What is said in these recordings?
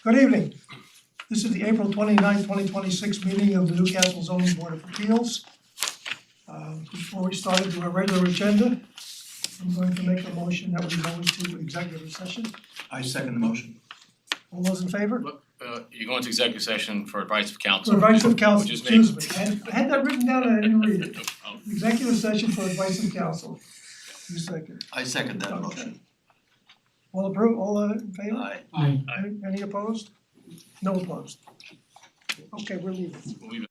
Good evening. This is the April 29, 2026 meeting of the Newcastle Zoning Board of Appeals. Before we start into our regular agenda, I'm going to make a motion that we go into executive session. I second the motion. All those in favor? You go into executive session for advice of For counsel. advice of counsel, Which is excuse me. I had that written down and I didn't read it. Oh, Executive session for advice of counsel. You second. I second that Okay. motion. All approved, all in favor? Aye. Any opposed? No opposed. Okay, we're leaving. we'll leave it.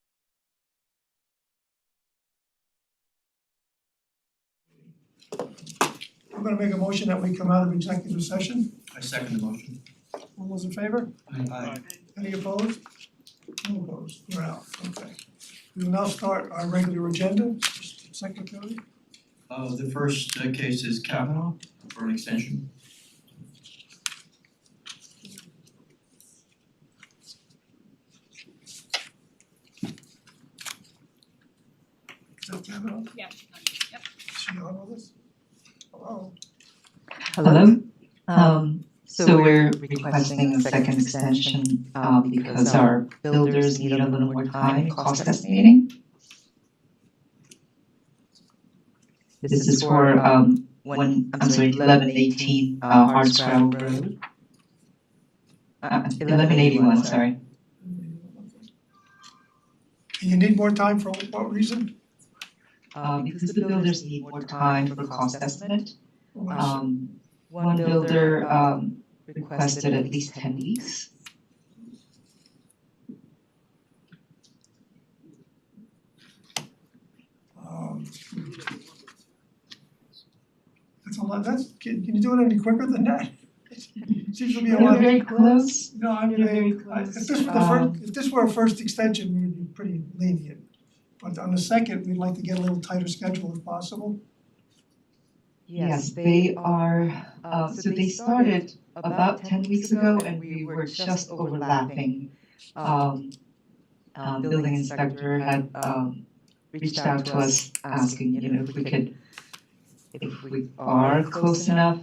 I'm gonna make a motion that we come out of executive session. I second the motion. All those in favor? Aye. Any opposed? No opposed, we're out, okay. We will now start our regular agenda, Mr. Secretary. The first case is Kavanaugh for an extension. Is that Kavanaugh? Yeah. Yep. Is she on all this? Hello? Hello. So we're requesting a second extension because our builders need a little more time in cost estimating. This is for 1118 Hardscrabble Road. 1181, sorry. And you need more time for what reason? Because the builders need more time for cost estimate. Oh, I see. One builder requested at least 10 weeks. That's a lot, can you do it any quicker than that? Seems to be a We're lot. very close. No, I mean, You're very if close. this were the first, if this were a first extension, we would be pretty lenient. But on the second, we'd like to get a little tighter schedule if possible. Yes, they are, so they started about 10 weeks ago and we were just overlapping. Building inspector had reached out to us asking, if we are close enough,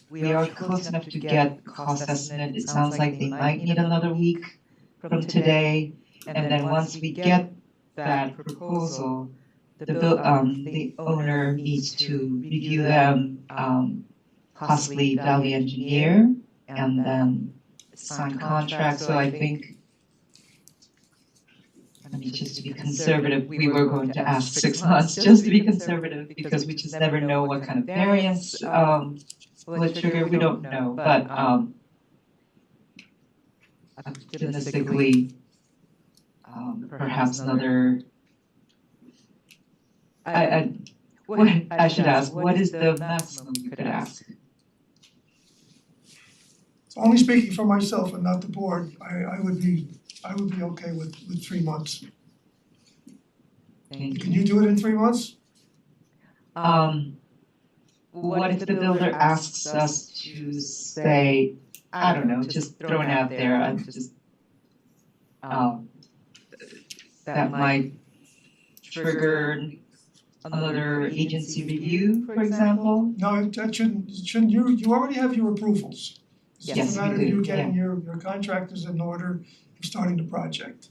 we are close enough to get cost estimate. It sounds like they might need another week from today. And then once we get that proposal, the owner needs to review them, possibly Valley Engineer, and then sign contracts. So I think, just to be conservative, we were going to ask 6 months, just to be conservative, because we just never know what kind of variance will it trigger. We don't know, but optimistically, perhaps another. I should ask, what is the maximum you could ask? So only speaking for myself and not the board, I would be okay with 3 months. Thank Can you. you do it in 3 months? What if the builder asks us to say, I don't know, just throwing out there, I just, that might trigger another agency review, for example? No, that shouldn't, you already have your approvals. It's just Yes, a matter we of you do, getting your contractors in order and starting the project.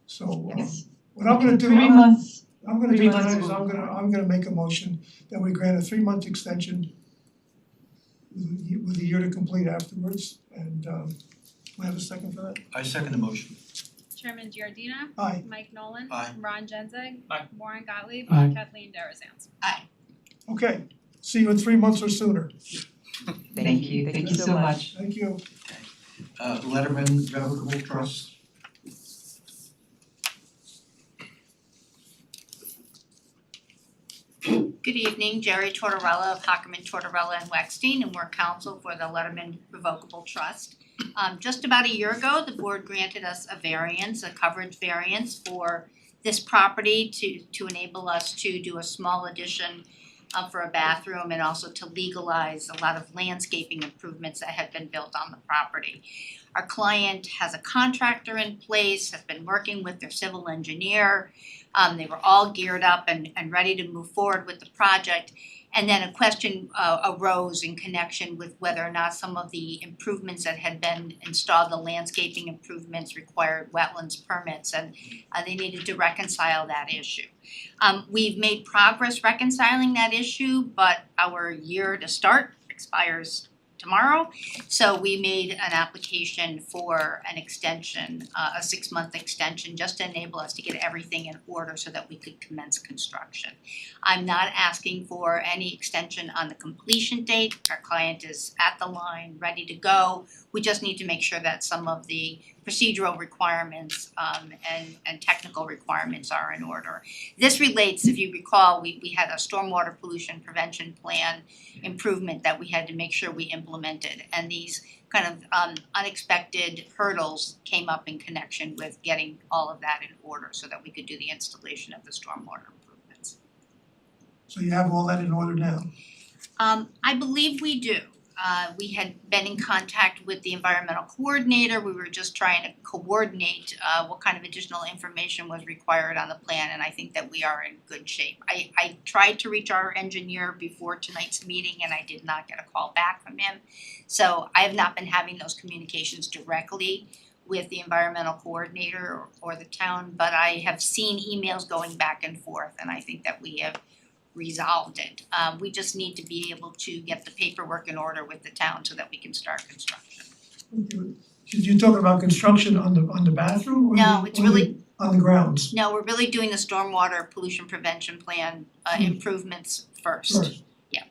So Yes. what I'm gonna do, 3 months, I'm gonna do 3 tonight months is will- I'm gonna make a motion that we grant a 3-month extension with a year to complete afterwards, and we have a second for that? I second the motion. Chairman Giordina. Aye. Mike Nolan. Aye. Ron Genzeg. Aye. Warren Gottlieb. Aye. Kathleen Darazan. Okay, see you in 3 months or sooner. thank you so much. Thank you. Letterman Revocable Trust. Good evening, Jerry Tortorella of Hockerman, Tortorella and Wexstein, and we're counsel for the Letterman Revocable Trust. Just about a year ago, the board granted us a variance, a coverage variance for this property to enable us to do a small addition for a bathroom and also to legalize a lot of landscaping improvements that had been built on the property. Our client has a contractor in place, has been working with their civil engineer. They were all geared up and ready to move forward with the project. And then a question arose in connection with whether or not some of the improvements that had been installed, the landscaping improvements required wetlands permits, and they needed to reconcile that issue. We've made progress reconciling that issue, but our year to start expires tomorrow. So we made an application for an extension, a 6-month extension, just to enable us to get everything in order so that we could commence construction. I'm not asking for any extension on the completion date. Our client is at the line, ready to go. We just need to make sure that some of the procedural requirements and technical requirements are in order. This relates, if you recall, we had a stormwater pollution prevention plan improvement that we had to make sure we implemented, and these kind of unexpected hurdles came up in connection with getting all of that in order so that we could do the installation of the stormwater improvements. So you have all that in order now? I believe we do. We had been in contact with the environmental coordinator. We were just trying to coordinate what kind of additional information was required on the plan, and I think that we are in good shape. I tried to reach our engineer before tonight's meeting and I did not get a call back from him. So I have not been having those communications directly with the environmental coordinator or the town, but I have seen emails going back and forth, and I think that we have resolved it. We just need to be able to get the paperwork in order with the town so that we can start construction. You're talking about construction on the bathroom or No, it's really, on the grounds? no, we're really doing the stormwater pollution prevention plan improvements first. First. Yeah.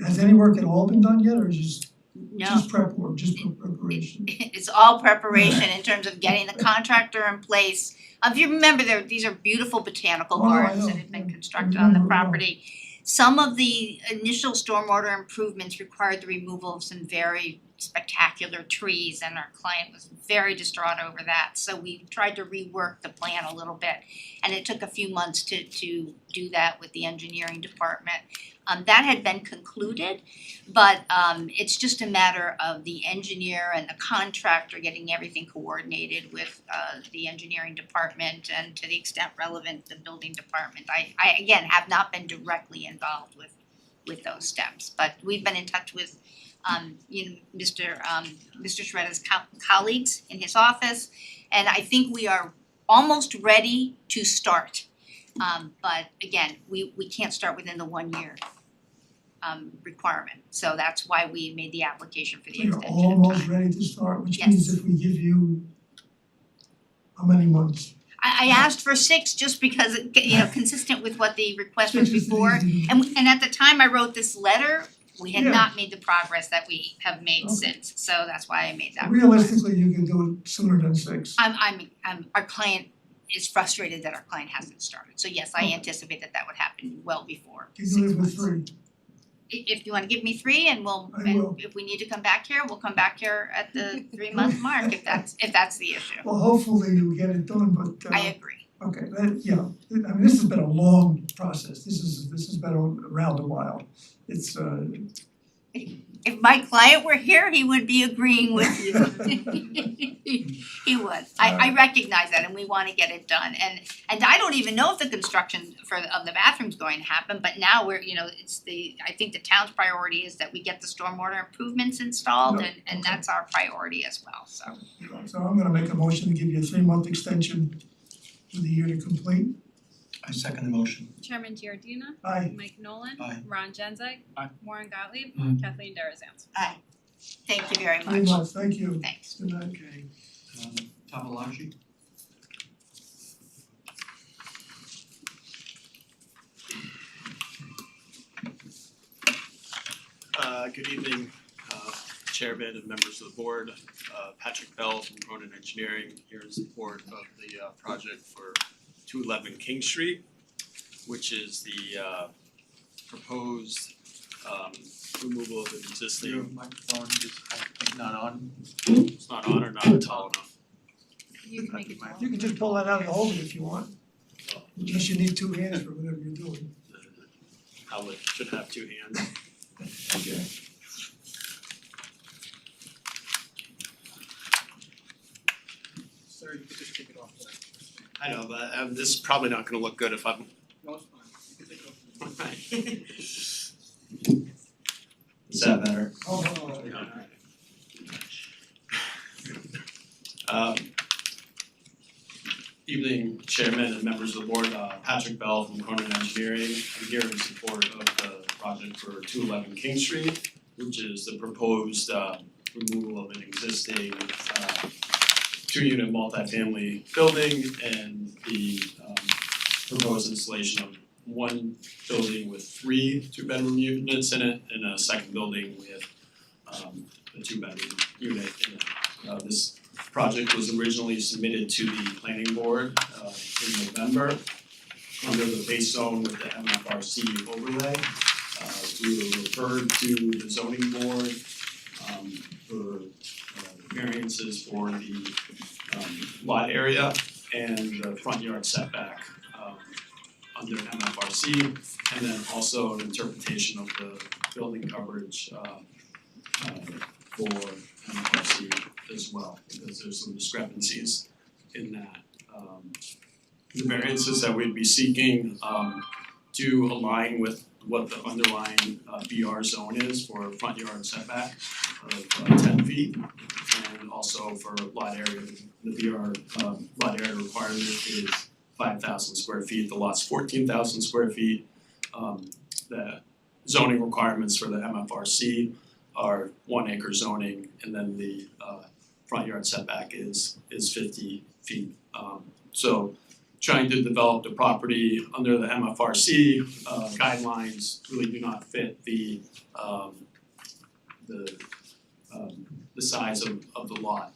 Has any work at all been done yet, or just No, prep work, just preparation? it's all preparation in terms of getting the contractor in place. If you remember, these are beautiful botanical Oh, I gardens that know, have been yeah. constructed I on the remember well. property. Some of the initial stormwater improvements required the removal of some very spectacular trees, and our client was very distraught over that. So we tried to rework the plan a little bit, and it took a few months to do that with the engineering department. That had been concluded, but it's just a matter of the engineer and the contractor getting everything coordinated with the engineering department, and to the extent relevant, the building department. I again have not been directly involved with those steps, but we've been in touch with Mr. Shredder's colleagues in his office, and I think we are almost ready to start. But again, we can't start within the 1 year requirement, so that's why we made the application for the So you're extension of almost time. ready to start, which Yes. means if we give you, how many months? I asked for 6 just because, consistent with what the request was 6 is before. easy. And at the time I wrote this letter, we had Yeah. not made the progress that we have made Okay. since, so that's why I made that request. Realistically, you can do it sooner than 6. Our client is frustrated that our client hasn't started, so yes, I Okay. anticipate that would happen well before Can 6 you live months. with 3? If you wanna give me 3 and I will. if we need to come back here, we'll come back here at the 3-month mark if that's the issue. Well, hopefully you'll get it done, but I agree. okay, I mean, this has been a long process. This has been around a while. It's If my client were here, he would be agreeing with you. He would. I recognize that, and we wanna get it done. And I don't even know if the construction of the bathroom's going to happen, but now we're, I think the town's priority is that we get the stormwater improvements installed, Yeah, and okay. that's our priority as well, so. so I'm gonna make a motion to give you a 3-month extension with a year to complete. I second the motion. Chairman Giordina. Aye. Mike Nolan. Aye. Ron Genzeg. Aye. Warren Gottlieb. Aye. Kathleen Darazan. Aye. Thank you very 3 much. months, thank you. Thanks. Good night. Okay. Tomalaji? Good evening, Chairman and members of the board. Patrick Bell from Cronin Engineering here in support of the project for 211 King Street, which is the proposed removal of an Your existing, microphone is not on. it's not on or not tall enough. You can make it You can just pull that out and hold it if you want. Unless you need 2 hands for whatever you're doing. The outlet should have 2 hands. Okay. Sir, you could just take it off. I know, but this is probably not gonna look good if I'm No, it's fine. You can take it off. Is that better? Um, Evening, Chairman and members of the board, Patrick Bell from Cronin Engineering. I'm here in support of the project for 211 King Street, which is the proposed removal of an existing two-unit multifamily building and the proposed installation of one building with 3 two-bedroom units in it and a second building with a 2-bedroom unit in it. This project was originally submitted to the planning board in November under the base zone with the MFRC overlay. We were referred to the zoning board for variances for the lot area and the front yard setback under MFRC, and then also an interpretation of the building coverage for MFRC as well, because there's some discrepancies in that. The variances that we'd be seeking do align with what the underlying BR zone is for front yard setback of 10 feet, and also for lot area. The BR lot area requirement is 5,000 square feet, the lot's 14,000 square feet. The zoning requirements for the MFRC are 1 acre zoning, and then the front yard setback is 50 feet. So trying to develop the property under the MFRC guidelines really do not fit the size of the lot,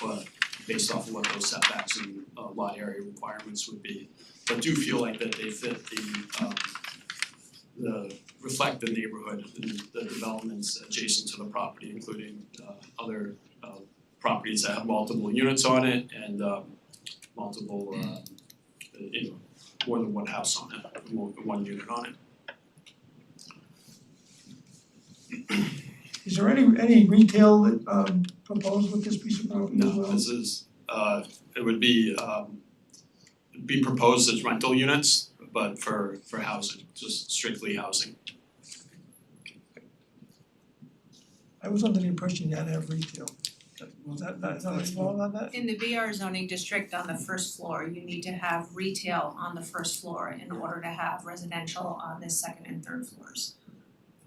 but based off of what those setbacks and lot area requirements would be. But do feel like that they fit reflect the neighborhood and the developments adjacent to the property, including other properties that have multiple units on it and multiple more than one house on it, more than one unit on it. Is there any retail that proposed with this piece of property as No, well? this is it would be proposed as rental units, but for housing, just strictly housing. I was under the impression you had to have retail. Was that wrong on that? In the BR zoning district on the first floor, you need to have retail on the first floor in order to have residential on the second and third floors.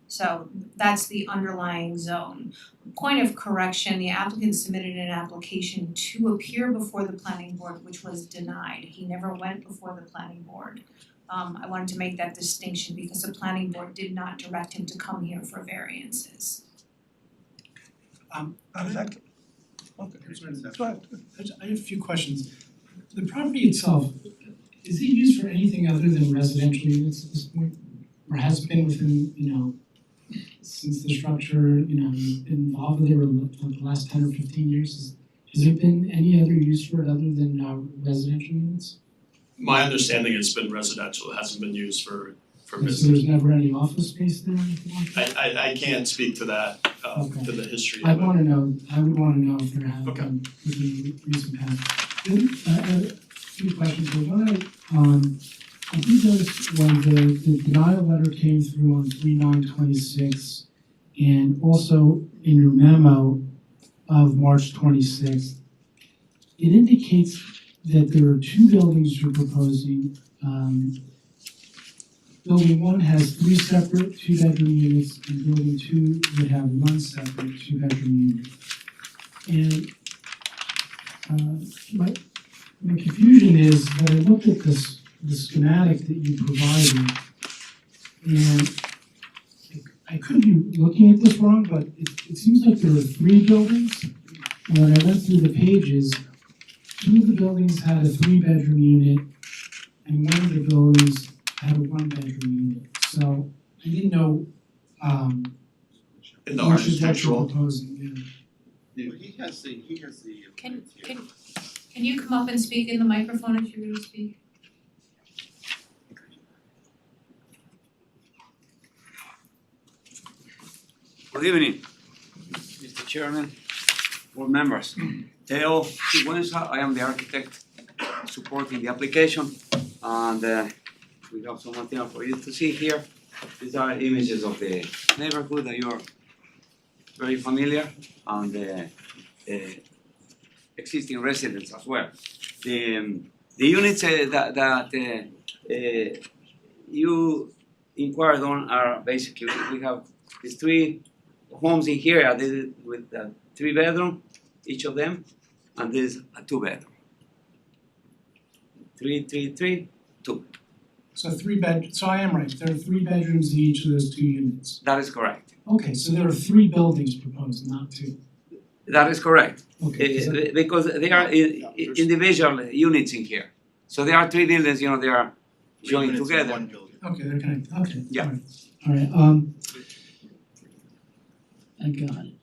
So that's the underlying zone. Point of correction, the applicant submitted an application to appear before the planning board, which was denied. He never went before the planning board. I wanted to make that distinction because the planning board did not direct him to come here for variances. How did that? Okay, go ahead. I have a few questions. The property itself, is it used for anything other than residential units at this point? Or has been within, since the structure, you've been involved with it for the last 10 or 15 years? Has there been any other use for it other than residential units? My understanding it's been residential, it hasn't been used for So business. there's never any office space there or anything like that? I can't speak to that, Okay. to the history I of it. would wanna know if there have Okay. been within recent past. Then, I have a few questions, but one I did notice when the denial letter came through on 3/9/26 and also in your memo of March 26th, it indicates that there are 2 buildings you're proposing. Building 1 has 3 separate 2-bedroom units, and building 2 would have 1 separate 2-bedroom unit. And my confusion is that I looked at the schematic that you provided, and I could be looking at this wrong, but it seems like there are 3 buildings. And when I went through the pages, 2 of the buildings had a 3-bedroom unit, and one of the buildings had a 1-bedroom unit. So I didn't know In the which is what you're architectural, proposing, yeah. He has the. Can you come up and speak in the microphone if you're gonna speak? Good evening, Mr. Chairman, board members. Teo Sigüenza, I am the architect supporting the application, and we have some material for you to see here. These are images of the neighborhood that you're very familiar, and the existing residents as well. The units that you inquired on are basically, we have these three homes in here with 3 bedroom, each of them, and this is a 2 bedroom. 3, 2. So so I am right, there are 3 bedrooms in each of those 2 units. That is correct. Okay, so there are 3 buildings proposed, not 2. That is correct. Okay, is that- Because they are individual units in here. So there are 3 buildings, they are joined together. okay, they're connected, okay, Yeah. alright, I got it.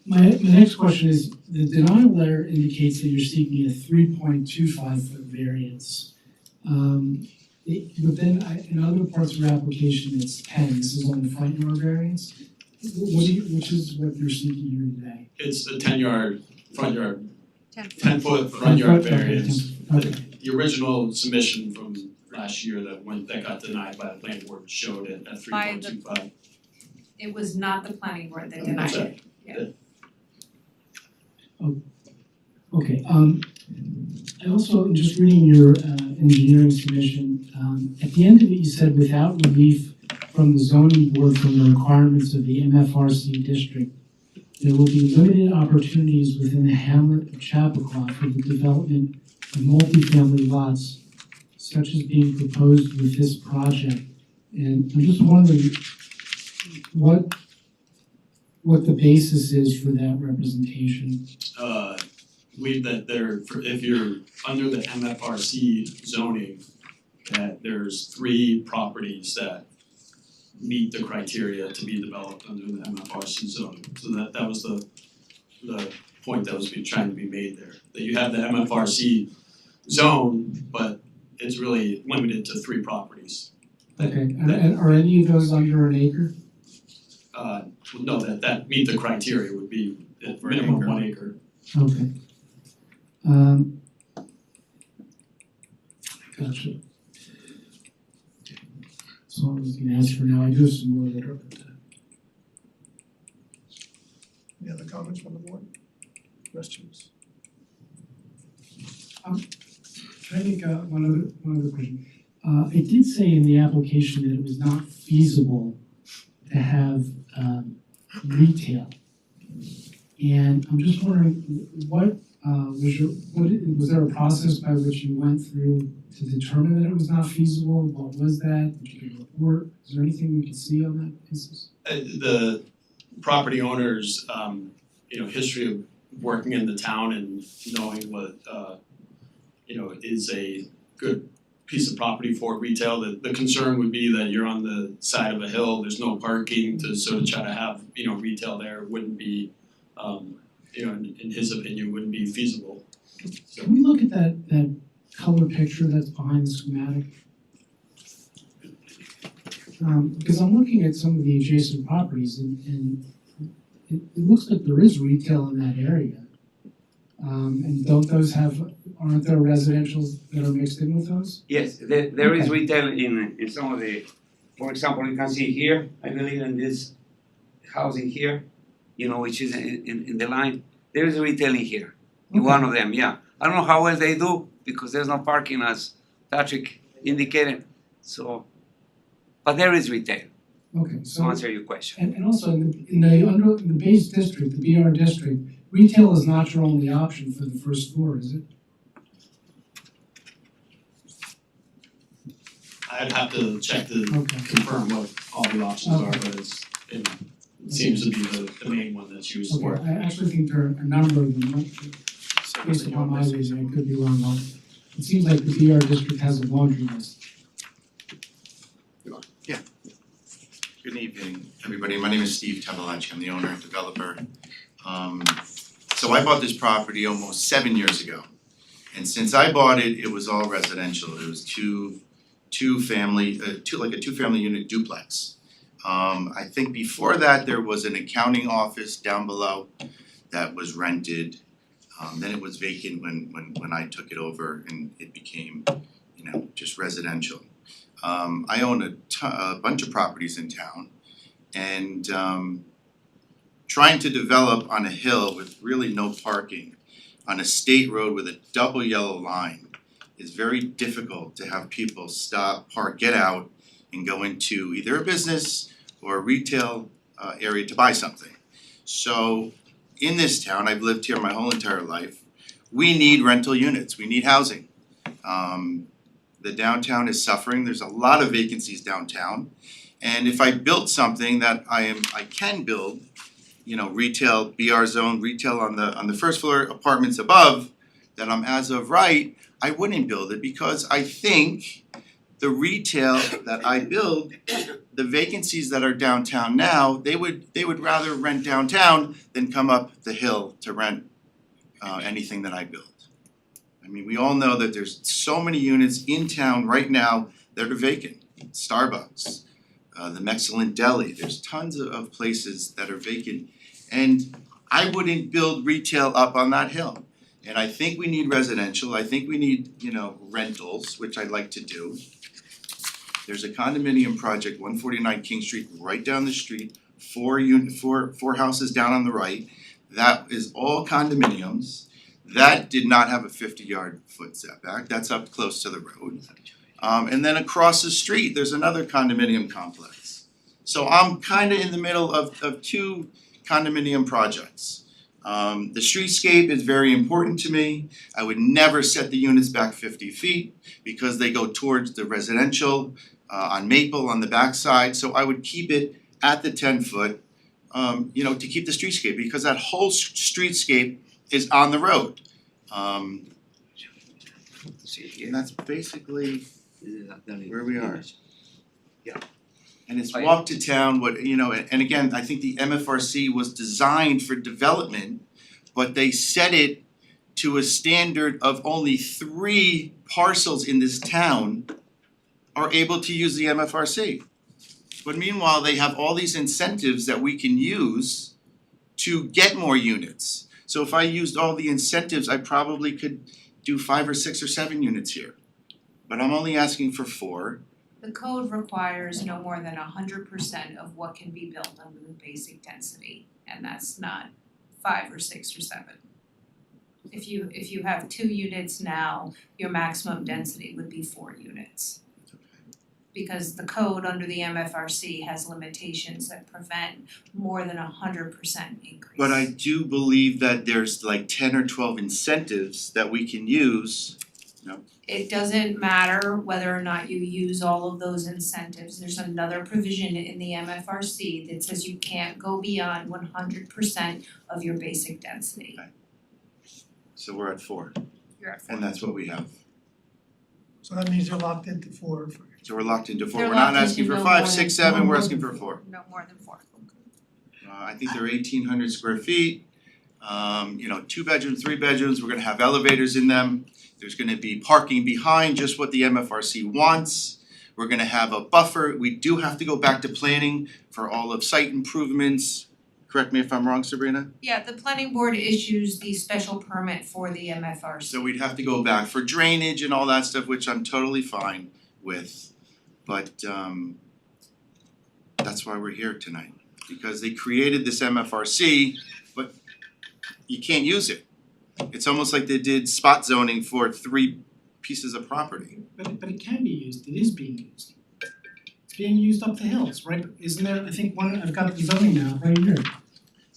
My next question is, the denial letter indicates that you're seeking a 3.25 foot variance. But then in other parts of your application, it's 10, this is on the front yard variance. Which is what you're seeking here today? It's the 10-yard front yard, 10. 10-foot front yard Okay, variance. okay. The original submission from last year that got denied by the planning board showed it at By the- 3.25. It was not the planning board that denied it. Okay, I also, just reading your engineering submission, at the end of it, you said without relief from the zoning board from the requirements of the MFRC district, there will be limited opportunities within the hamlet of Chappaqua for the development of multifamily lots, such as being proposed with this project. And I'm just wondering what the basis is for that representation. If you're under the MFRC zoning, that there's 3 properties that meet the criteria to be developed under the MFRC zoning. So that was the point that was trying to be made there. That you have the MFRC zone, but it's really limited to 3 properties. Okay, and are any of those under an acre? No, that meet the criteria would be at minimum 1 acre. Okay. Gotcha. So I was gonna ask for now, I do have some more later, but Any other comments from the board? Questions? can I make one other question? It did say in the application that it was not feasible to have retail. And I'm just wondering, was there a process by which you went through to determine that it was not feasible? What was that? Did you get a report? Is there anything we can see on that basis? The property owner's history of working in the town and knowing what is a good piece of property for retail. The concern would be that you're on the side of a hill, there's no parking to sort of try to have retail there wouldn't be in his opinion wouldn't be feasible. So Can we look at that color picture that's behind the schematic? Because I'm looking at some of the adjacent properties and it looks like there is retail in that area. And aren't there residentials that are mixed in with those? Yes, there is Okay. retail in some of the, for example, you can see here, I believe in this house in here, which is in the line, there is retail in here, in one of them, yeah. I don't know how well they do, because there's no parking as Patrick indicated, so, but there is retail, Okay, to so, answer your question. and also in the base district, the BR district, retail is not your only option for the first floor, is it? I'd have to check to Okay. confirm what all the options are, but it seems to be the main one that's used for it. Okay, I actually think there are a number of them, based upon my reasoning, I could be wrong, though. It seems like the BR district has a laundry list. Good evening, everybody. My name is Steve Tavalachi. I'm the owner and developer. So I bought this property almost 7 years ago. And since I bought it, it was all residential. It was two family unit duplex. I think before that, there was an accounting office down below that was rented. Then it was vacant when I took it over and it became, just residential. I own a bunch of properties in town, and trying to develop on a hill with really no parking on a state road with a double yellow line is very difficult to have people stop, park, get out, and go into either a business or a retail area to buy something. So in this town, I've lived here my whole entire life, we need rental units, we need housing. The downtown is suffering, there's a lot of vacancies downtown. And if I built something that I can build, retail, BR zone, retail on the first floor, apartments above, that I'm as of right, I wouldn't build it because I think the retail that I build, the vacancies that are downtown now, they would rather rent downtown than come up the hill to rent anything that I build. I mean, we all know that there's so many units in town right now that are vacant. Starbucks, the Mexican Deli, there's tons of places that are vacant. And I wouldn't build retail up on that hill. And I think we need residential, I think we need, rentals, which I'd like to do. There's a condominium project, 149 King Street, right down the street, four houses down on the right. That is all condominiums. That did not have a 50-yard foot setback, that's up close to the road. And then across the street, there's another condominium complex. So I'm kinda in the middle of two condominium projects. The streetscape is very important to me. I would never set the units back 50 feet because they go towards the residential on Maple on the backside. So I would keep it at the 10 foot, to keep the streetscape because that whole streetscape is on the road. And that's basically where we are. And it's walk to town, and again, I think the MFRC was designed for development, but they set it to a standard of only 3 parcels in this town are able to use the MFRC. But meanwhile, they have all these incentives that we can use to get more units. So if I used all the incentives, I probably could do 5 or 6 or 7 units here. But I'm only asking for 4. The code requires no more than 100% of what can be built under the basic density, and that's not 5 or 6 or 7. If you have 2 units now, your maximum density would be 4 units. Because the code under the MFRC has limitations that prevent more than 100% increase. But I do believe that there's like 10 or 12 incentives that we can use. It doesn't matter whether or not you use all of those incentives, there's another provision in the MFRC that says you can't go beyond 100% of your basic density. So we're at 4, You're at 4. and that's what we have. So that means you're locked into 4. So we're locked into 4. They're We're not locked asking into for no 5, more 6, than 7, we're 4. asking for 4. No more than 4. I think they're 1,800 square feet. 2 bedrooms, 3 bedrooms, we're gonna have elevators in them. There's gonna be parking behind, just what the MFRC wants. We're gonna have a buffer. We do have to go back to planning for all of site improvements. Correct me if I'm wrong, Sabrina? Yeah, the planning board issues the special permit for the MFRC. So we'd have to go back for drainage and all that stuff, which I'm totally fine with. But that's why we're here tonight, because they created this MFRC, but you can't use it. It's almost like they did spot zoning for 3 pieces of property. But it can be used, it is being used. It's being used up the hills, right? Isn't there, I think I've got the zoning now, right here.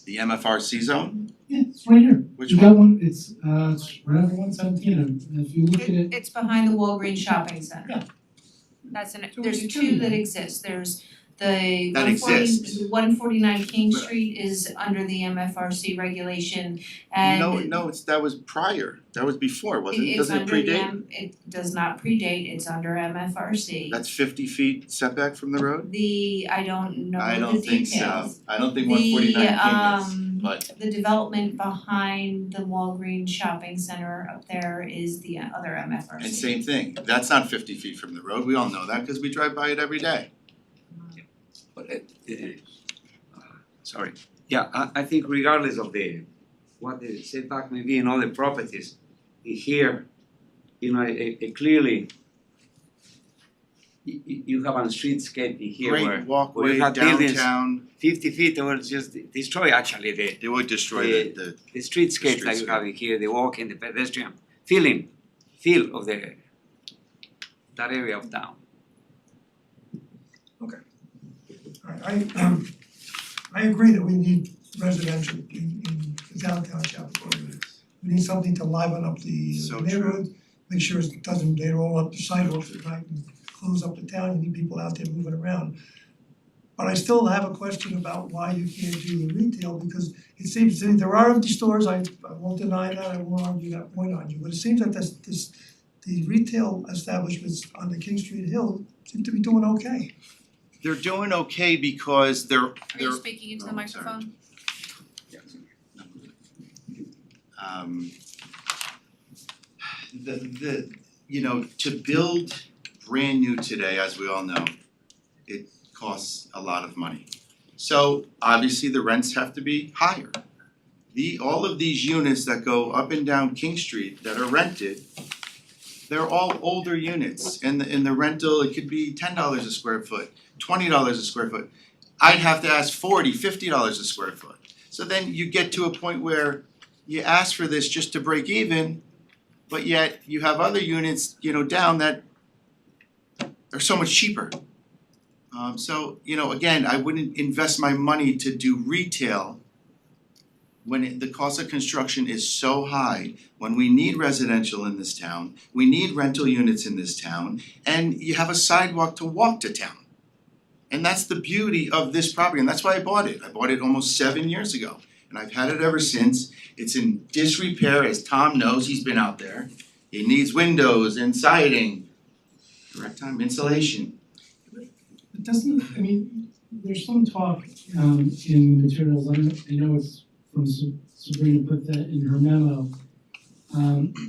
The MFRC zone? Yeah, it's right here. Which You one? got one, it's right over 117, and if you look at it, It's behind the Walgreens shopping center. Yeah. That's So there's you 2 can- that exist, there's the That exists. 149 King But- Street is under the MFRC regulation and No, that was prior. That was before, wasn't it? it's Doesn't it under the predate? it does not predate, it's under MFRC. That's 50 feet setback from the road? I don't know I the don't think so. details. I don't think 149 King is, but The development behind the Walgreens shopping center up there is the other MFRC. and same thing. That's not 50 feet from the road. We all know that because we drive by it every day. But sorry, yeah, I think regardless of what the setback may be in other properties, here, it clearly you have a streetscape in here where Great walkway have buildings downtown, 50 feet will just destroy actually they would destroy the streetscape that you have in here, the walking, the pedestrian, feel of that area of town. Alright, I agree that we need residential in the downtown Chappaqua. We need something to liven up the So true. neighborhood, make sure it doesn't, they roll up the sidewalks at night and close up the town, you need people out there moving around. But I still have a question about why you can't do the retail, because it seems to me there are empty stores, I won't deny that, I won't argue that point on you, but it seems that the retail establishments on the King Street Hill seem to be doing okay. They're doing okay because they're Are you speaking into the Oh, sorry. microphone? to build brand new today, as we all know, it costs a lot of money. So obviously the rents have to be higher. All of these units that go up and down King Street that are rented, they're all older units, and the rental, it could be $10 a square foot, $20 a square foot. I'd have to ask $40, $50 a square foot. So then you get to a point where you ask for this just to break even, but yet you have other units, down that are so much cheaper. So, again, I wouldn't invest my money to do retail when the cost of construction is so high, when we need residential in this town, we need rental units in this town, and you have a sidewalk to walk to town. And that's the beauty of this property, and that's why I bought it. I bought it almost 7 years ago, and I've had it ever since. It's in disrepair, as Tom knows, he's been out there. It needs windows and siding, correct time, insulation. It doesn't, I mean, there's some talk in materials, I know it's from Sabrina put that in her memo,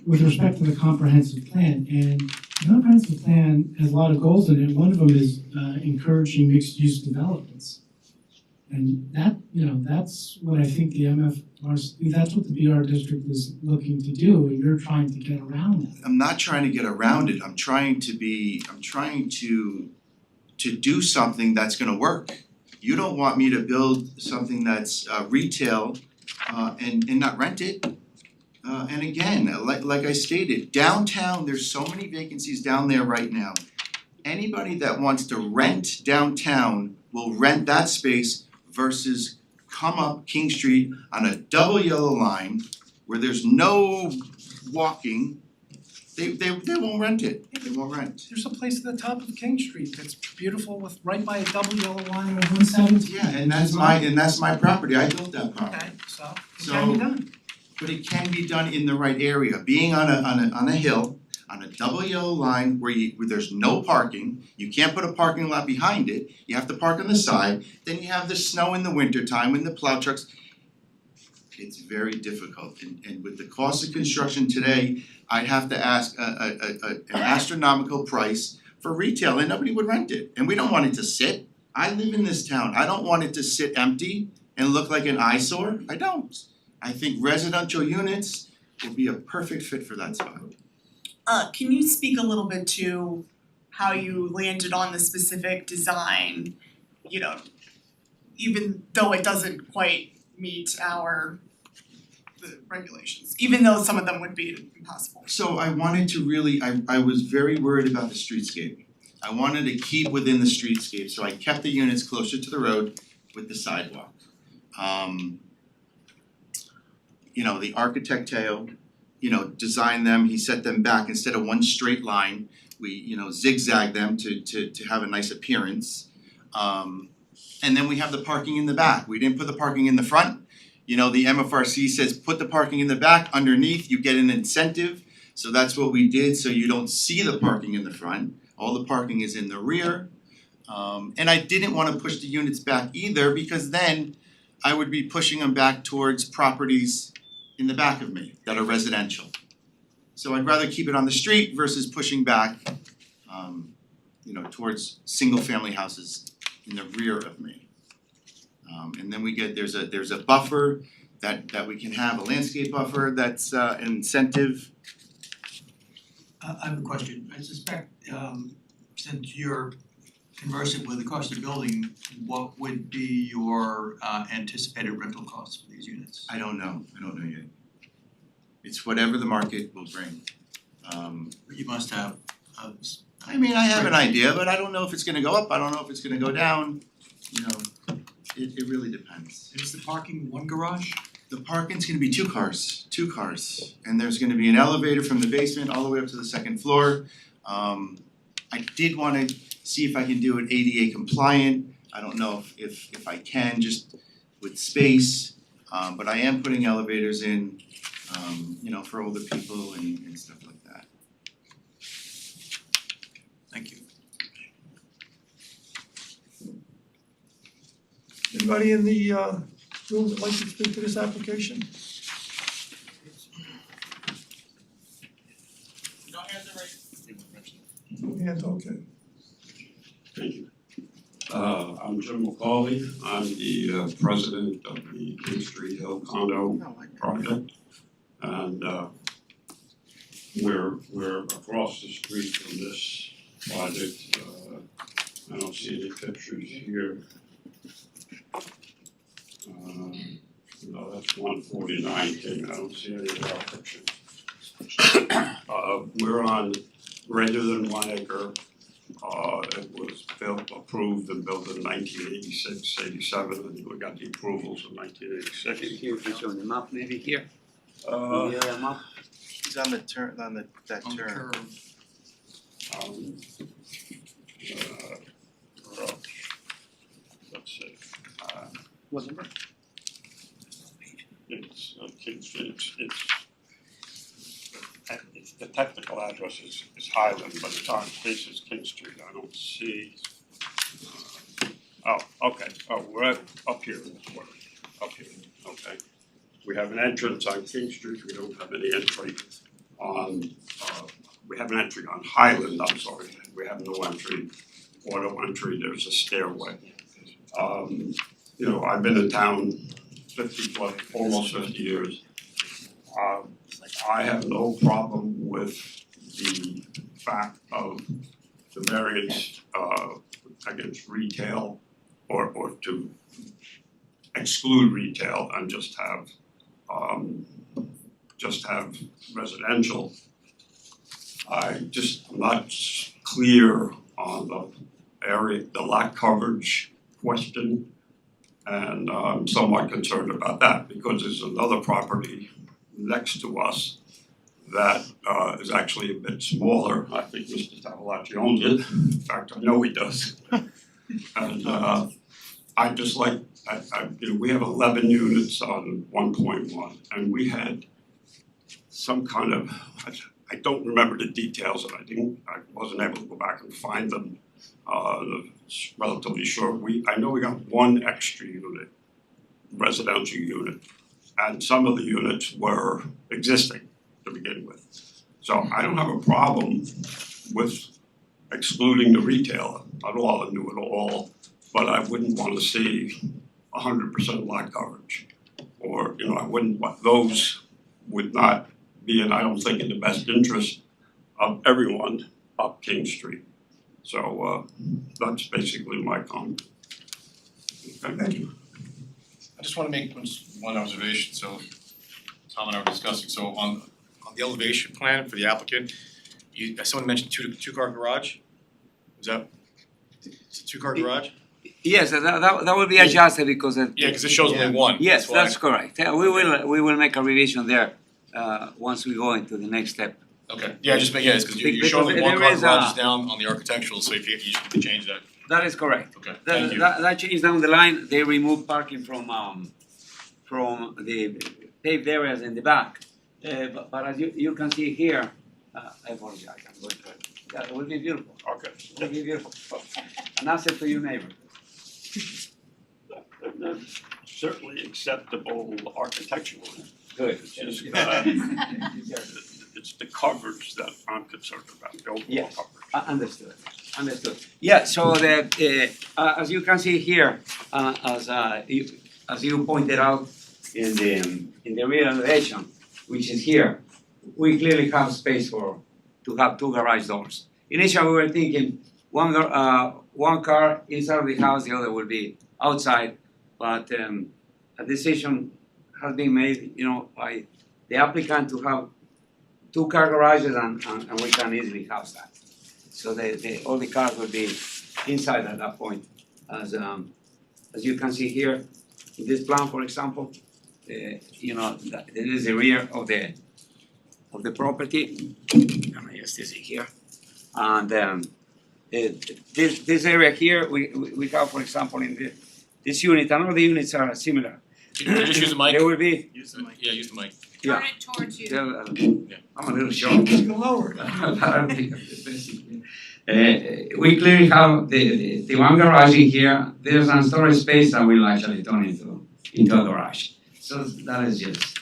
with respect to the comprehensive plan, and the comprehensive plan has a lot of goals in it, one of them is encouraging mixed-use developments. And that, that's what I think the MFRC, that's what the BR district is looking to do, and you're trying to get around that. I'm not trying to get around it, I'm trying to do something that's gonna work. You don't want me to build something that's retail and not rent it. And again, like I stated, downtown, there's so many vacancies down there right now. Anybody that wants to rent downtown will rent that space versus come up King Street on a double yellow line where there's no walking. They won't rent it, they won't rent. There's a place at the top of King Street that's beautiful with right by a double yellow line of 117. Yeah, and that's my property, I built that property. Okay, so it So- can be done. But it can be done in the right area, being on a hill, on a double yellow line where there's no parking, you can't put a parking lot behind it, you have to park on the side, then you have the snow in the winter time when the plow trucks. It's very difficult, and with the cost of construction today, I'd have to ask an astronomical price for retail, and nobody would rent it, and we don't want it to sit. I live in this town, I don't want it to sit empty and look like an eyesore, I don't. I think residential units would be a perfect fit for that spot. Can you speak a little bit to how you landed on the specific design, even though it doesn't quite meet the regulations, even though some of them would be impossible? So I wanted to really, I was very worried about the streetscape. I wanted to keep within the streetscape, so I kept the units closer to the road with the sidewalk. The architect Teo, designed them, he set them back instead of one straight line. We, zigzag them to have a nice appearance. And then we have the parking in the back. We didn't put the parking in the front. The MFRC says put the parking in the back, underneath you get an incentive. So that's what we did, so you don't see the parking in the front. All the parking is in the rear. And I didn't wanna push the units back either, because then I would be pushing them back towards properties in the back of me that are residential. So I'd rather keep it on the street versus pushing back, towards single family houses in the rear of me. And then there's a buffer that we can have, a landscape buffer that's an incentive. I have a question. I suspect since you're conversant with the cost of building, what would be your anticipated rental costs for these units? I don't know yet. It's whatever the market will bring. You must have I mean, I have an idea, but I don't know if it's gonna go up, I don't know if it's gonna go down, you know, it really depends. is the parking one garage? The parking's gonna be two cars, and there's gonna be an elevator from the basement all the way up to the second floor. I did wanna see if I can do it ADA compliant, I don't know if I can, just with space. But I am putting elevators in, you know, for older people and stuff like that. Thank you. Anybody in the room that like to speak to this application? Hands, okay. Thank you. I'm Jim McCauley. I'm the president of the King Street Hill Condo Project. And we're across the street from this project. I don't see any pictures here. No, that's 149 King. I don't see any of our pictures. We're on greater than 1 acre. It was approved and built in 1986, 87, and we got the approvals in 1986. Here, it's on the map, maybe here. Uh, Map. He's on the turn, on that On the turn. curve. Let's see, What number? it's King Street, it's the technical address is Highland, but it's on faces King Street, I don't see. Okay, we're up here, up here, okay. We have an entrance on King Street, we don't have any entry on, we have an entry on Highland, I'm sorry, we have no entry, auto entry, there's a stairway. You know, I've been in town 50 plus, almost 50 years. I have no problem with the fact of the variance against retail or to exclude retail and just have residential. I'm not clear on the area, the lot coverage question, and I'm somewhat concerned about that because there's another property next to us that is actually a bit smaller. I think Mr. Tavalacci owns it. In fact, I know he does. And I just like, you know, we have 11 units on 1.1, and we had some kind of, I don't remember the details, and I wasn't able to go back and find them. Relatively short. I know we got one extra unit, residential unit, and some of the units were existing to begin with. So I don't have a problem with excluding the retail at all and do it all, but I wouldn't want to see 100% lot coverage. Or, you know, I wouldn't want, those would not be, and I don't think in the best interest of everyone up King Street. So that's basically my comment. Okay. Thank you. I just wanna make one observation, so Tom and I were discussing, so on the elevation plan for the applicant, someone mentioned two-car garage? Is that, it's a two-car garage? Yes, that will be adjusted because Yeah, cause it shows only one, yes, why. that's correct. Yeah, we will make a revision there once we go into the next step. Okay, yeah, just make, yeah, it's cause you're Because showing one there car is garages a- down on the architectural, so if you can change that, That is correct. okay, thank you. That change down the line, they remove parking from the paved areas in the back. But as you can see here, I apologize, I'm going to, yeah, it will be beautiful, Okay. it will be beautiful. An asset to your neighbor. That's certainly acceptable architecturally. Good. It's just it's the coverage that I'm concerned about, the overall Yes. coverage. Understood. Yeah, so as you can see here, as you pointed out in the rear elevation, which is here, we clearly have space to have two garage doors. Initially, we were thinking one car inside of the house, the other will be outside. But a decision has been made, by the applicant to have 2 car garages and we can easily house that. So all the cars will be inside at that point. As you can see here, in this plan, for example, there is the rear of the property. Can I just see here? And this area here, we have, for example, in this unit, and all the units are similar. Can you just use the mic? There will be, Use the mic. Yeah, use the mic. yeah. Turn it towards you. I'm a little short. You can lower it. We clearly have the one garage in here. There's some storage space that will actually turn into a garage. So that is just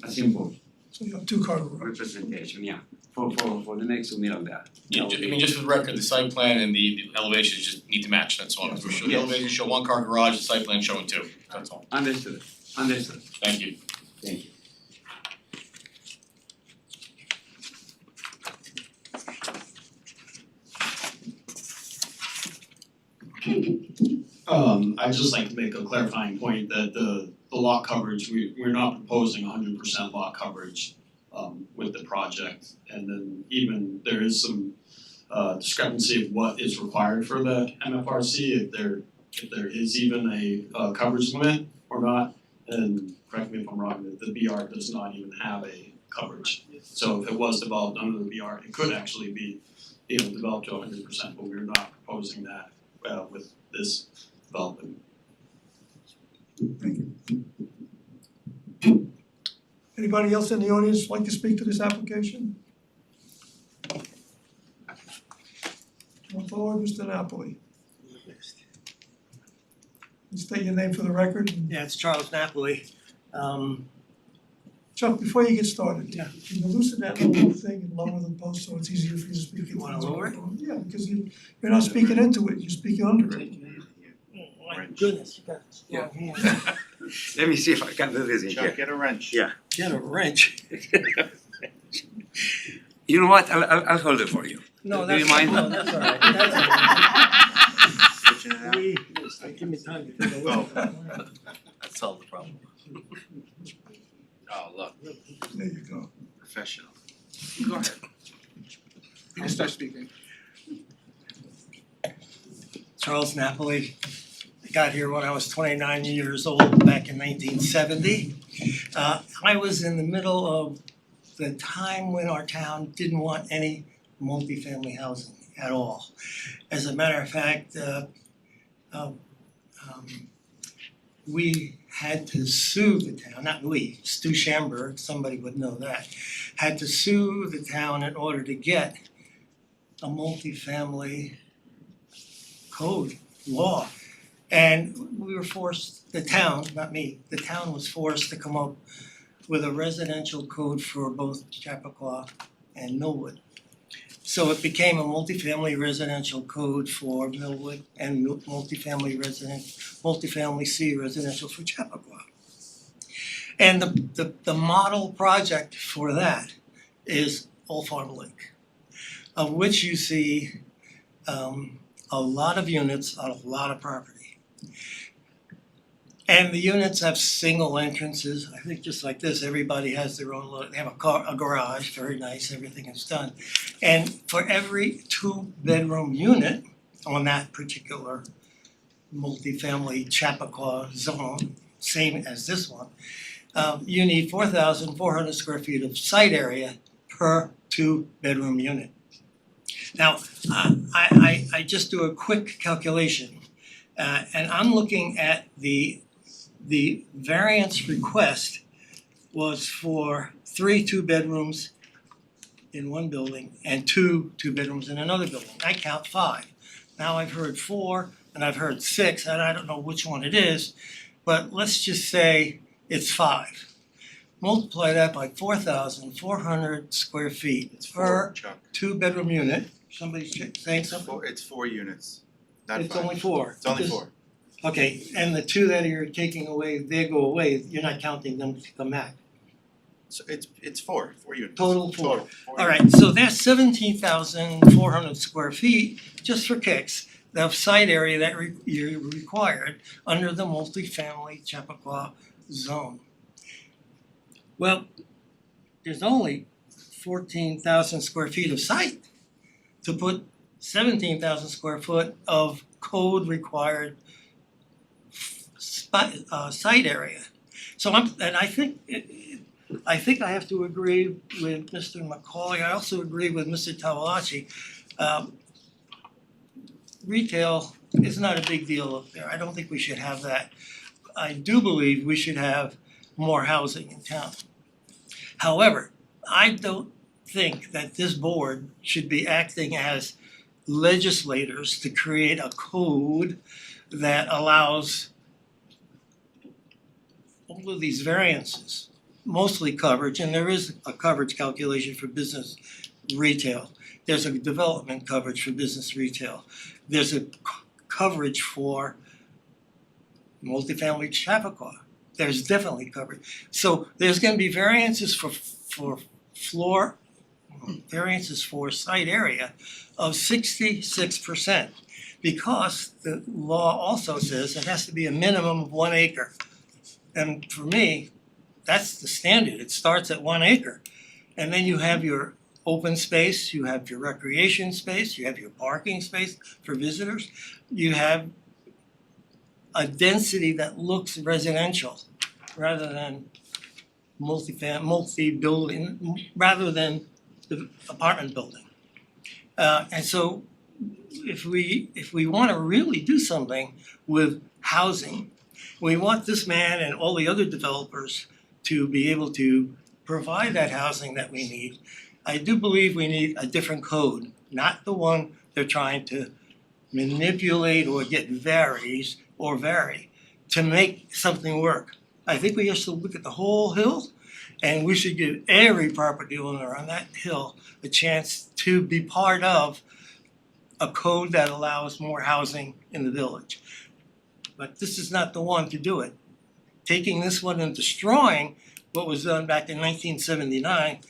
a simple So you have 2 car garage. representation, yeah, for the next unit of that. Yeah, just for the record, the site plan and the elevations just need to match, that's all. We're showing, the elevations show 1 car garage, the site plan showing 2, that's all. Understood. Thank you. Thank you. I'd just like to make a clarifying point that the lot coverage, we're not proposing 100% lot coverage with the project. And then even there is some discrepancy of what is required for the MFRC, if there is even a coverage limit or not. And correct me if I'm wrong, that the BR does not even have a coverage. So if it was developed under the BR, it could actually be, developed to 100%, but we're not proposing that with this development. Anybody else in the audience like to speak to this application? Come forward, Mr. Napoli. State your name for the record. Yeah, it's Charles Napoli. Chuck, before you get started, Yeah. can you loosen that little thing and lower the post so it's easier for you to speak into the wanna lower it? microphone? Yeah, because you're not speaking into it, you're speaking under it. Oh my goodness, you got this long hand. Let me see if I can do this in here. Chuck, get a wrench. Yeah. Get a wrench. You know what? I'll hold it for you. No, Do that's, you mind? no, that's all right. That's all right. Switching it out. Please, give me time to do the work. That solved the problem. Oh, look, There you go. professional. Go ahead. You can start speaking. Charles Napoli. I got here when I was 29 years old back in 1970. I was in the middle of the time when our town didn't want any multifamily housing at all. As a matter of fact, we had to sue the town, not we, Stu Schamberg, somebody would know that, had to sue the town in order to get a multifamily code law. And we were forced, the town, not me, the town was forced to come up with a residential code for both Chappaqua and Millwood. So it became a multifamily residential code for Millwood and multifamily C residential for Chappaqua. And the model project for that is Old Farm Lake, of which you see a lot of units on a lot of property. And the units have single entrances, I think just like this, everybody has their own, they have a garage, very nice, everything is done. And for every 2-bedroom unit on that particular multifamily Chappaqua zone, same as this one, you need 4,400 square feet of site area per 2-bedroom unit. Now, I just do a quick calculation, and I'm looking at the variance request was for 3 2-bedrooms in one building and 2 2-bedrooms in another building. I count 5. Now I've heard 4 and I've heard 6, and I don't know which one it is, but let's just say it's 5. Multiply that by 4,400 square feet It's per 4, Chuck. 2-bedroom unit. Somebody's saying something? It's 4 units, not 5. It's only 4. It's only Because- 4. Okay, and the 2 that you're taking away, they go away, you're not counting them to come back. So it's four units. Total four. Four Alright, so that's 17,400 square feet, just for kicks, of site area that you're required under the multifamily Chappaqua zone. Well, there's only 14,000 square feet of site to put 17,000 square foot of code required site area. So I think I have to agree with Mr. McCauley. I also agree with Mr. Tavolachi. Retail is not a big deal up there. I don't think we should have that. I do believe we should have more housing in town. However, I don't think that this board should be acting as legislators to create a code that allows all of these variances, mostly coverage, and there is a coverage calculation for business retail. There's a development coverage for business retail. There's a coverage for multifamily Chappaqua. There's definitely coverage. So there's gonna be variances for floor, variances for site area of 66%. Because the law also says it has to be a minimum of 1 acre. And for me, that's the standard. It starts at 1 acre. And then you have your open space, you have your recreation space, you have your parking space for visitors. You have a density that looks residential rather than multi-building, rather than the apartment building. And so if we wanna really do something with housing, we want this man and all the other developers to be able to provide that housing that we need. I do believe we need a different code, not the one they're trying to manipulate or get vary to make something work. I think we have to look at the whole hill, and we should give every property owner on that hill a chance to be part of a code that allows more housing in the village. But this is not the one to do it. Taking this one and destroying what was done back in 1979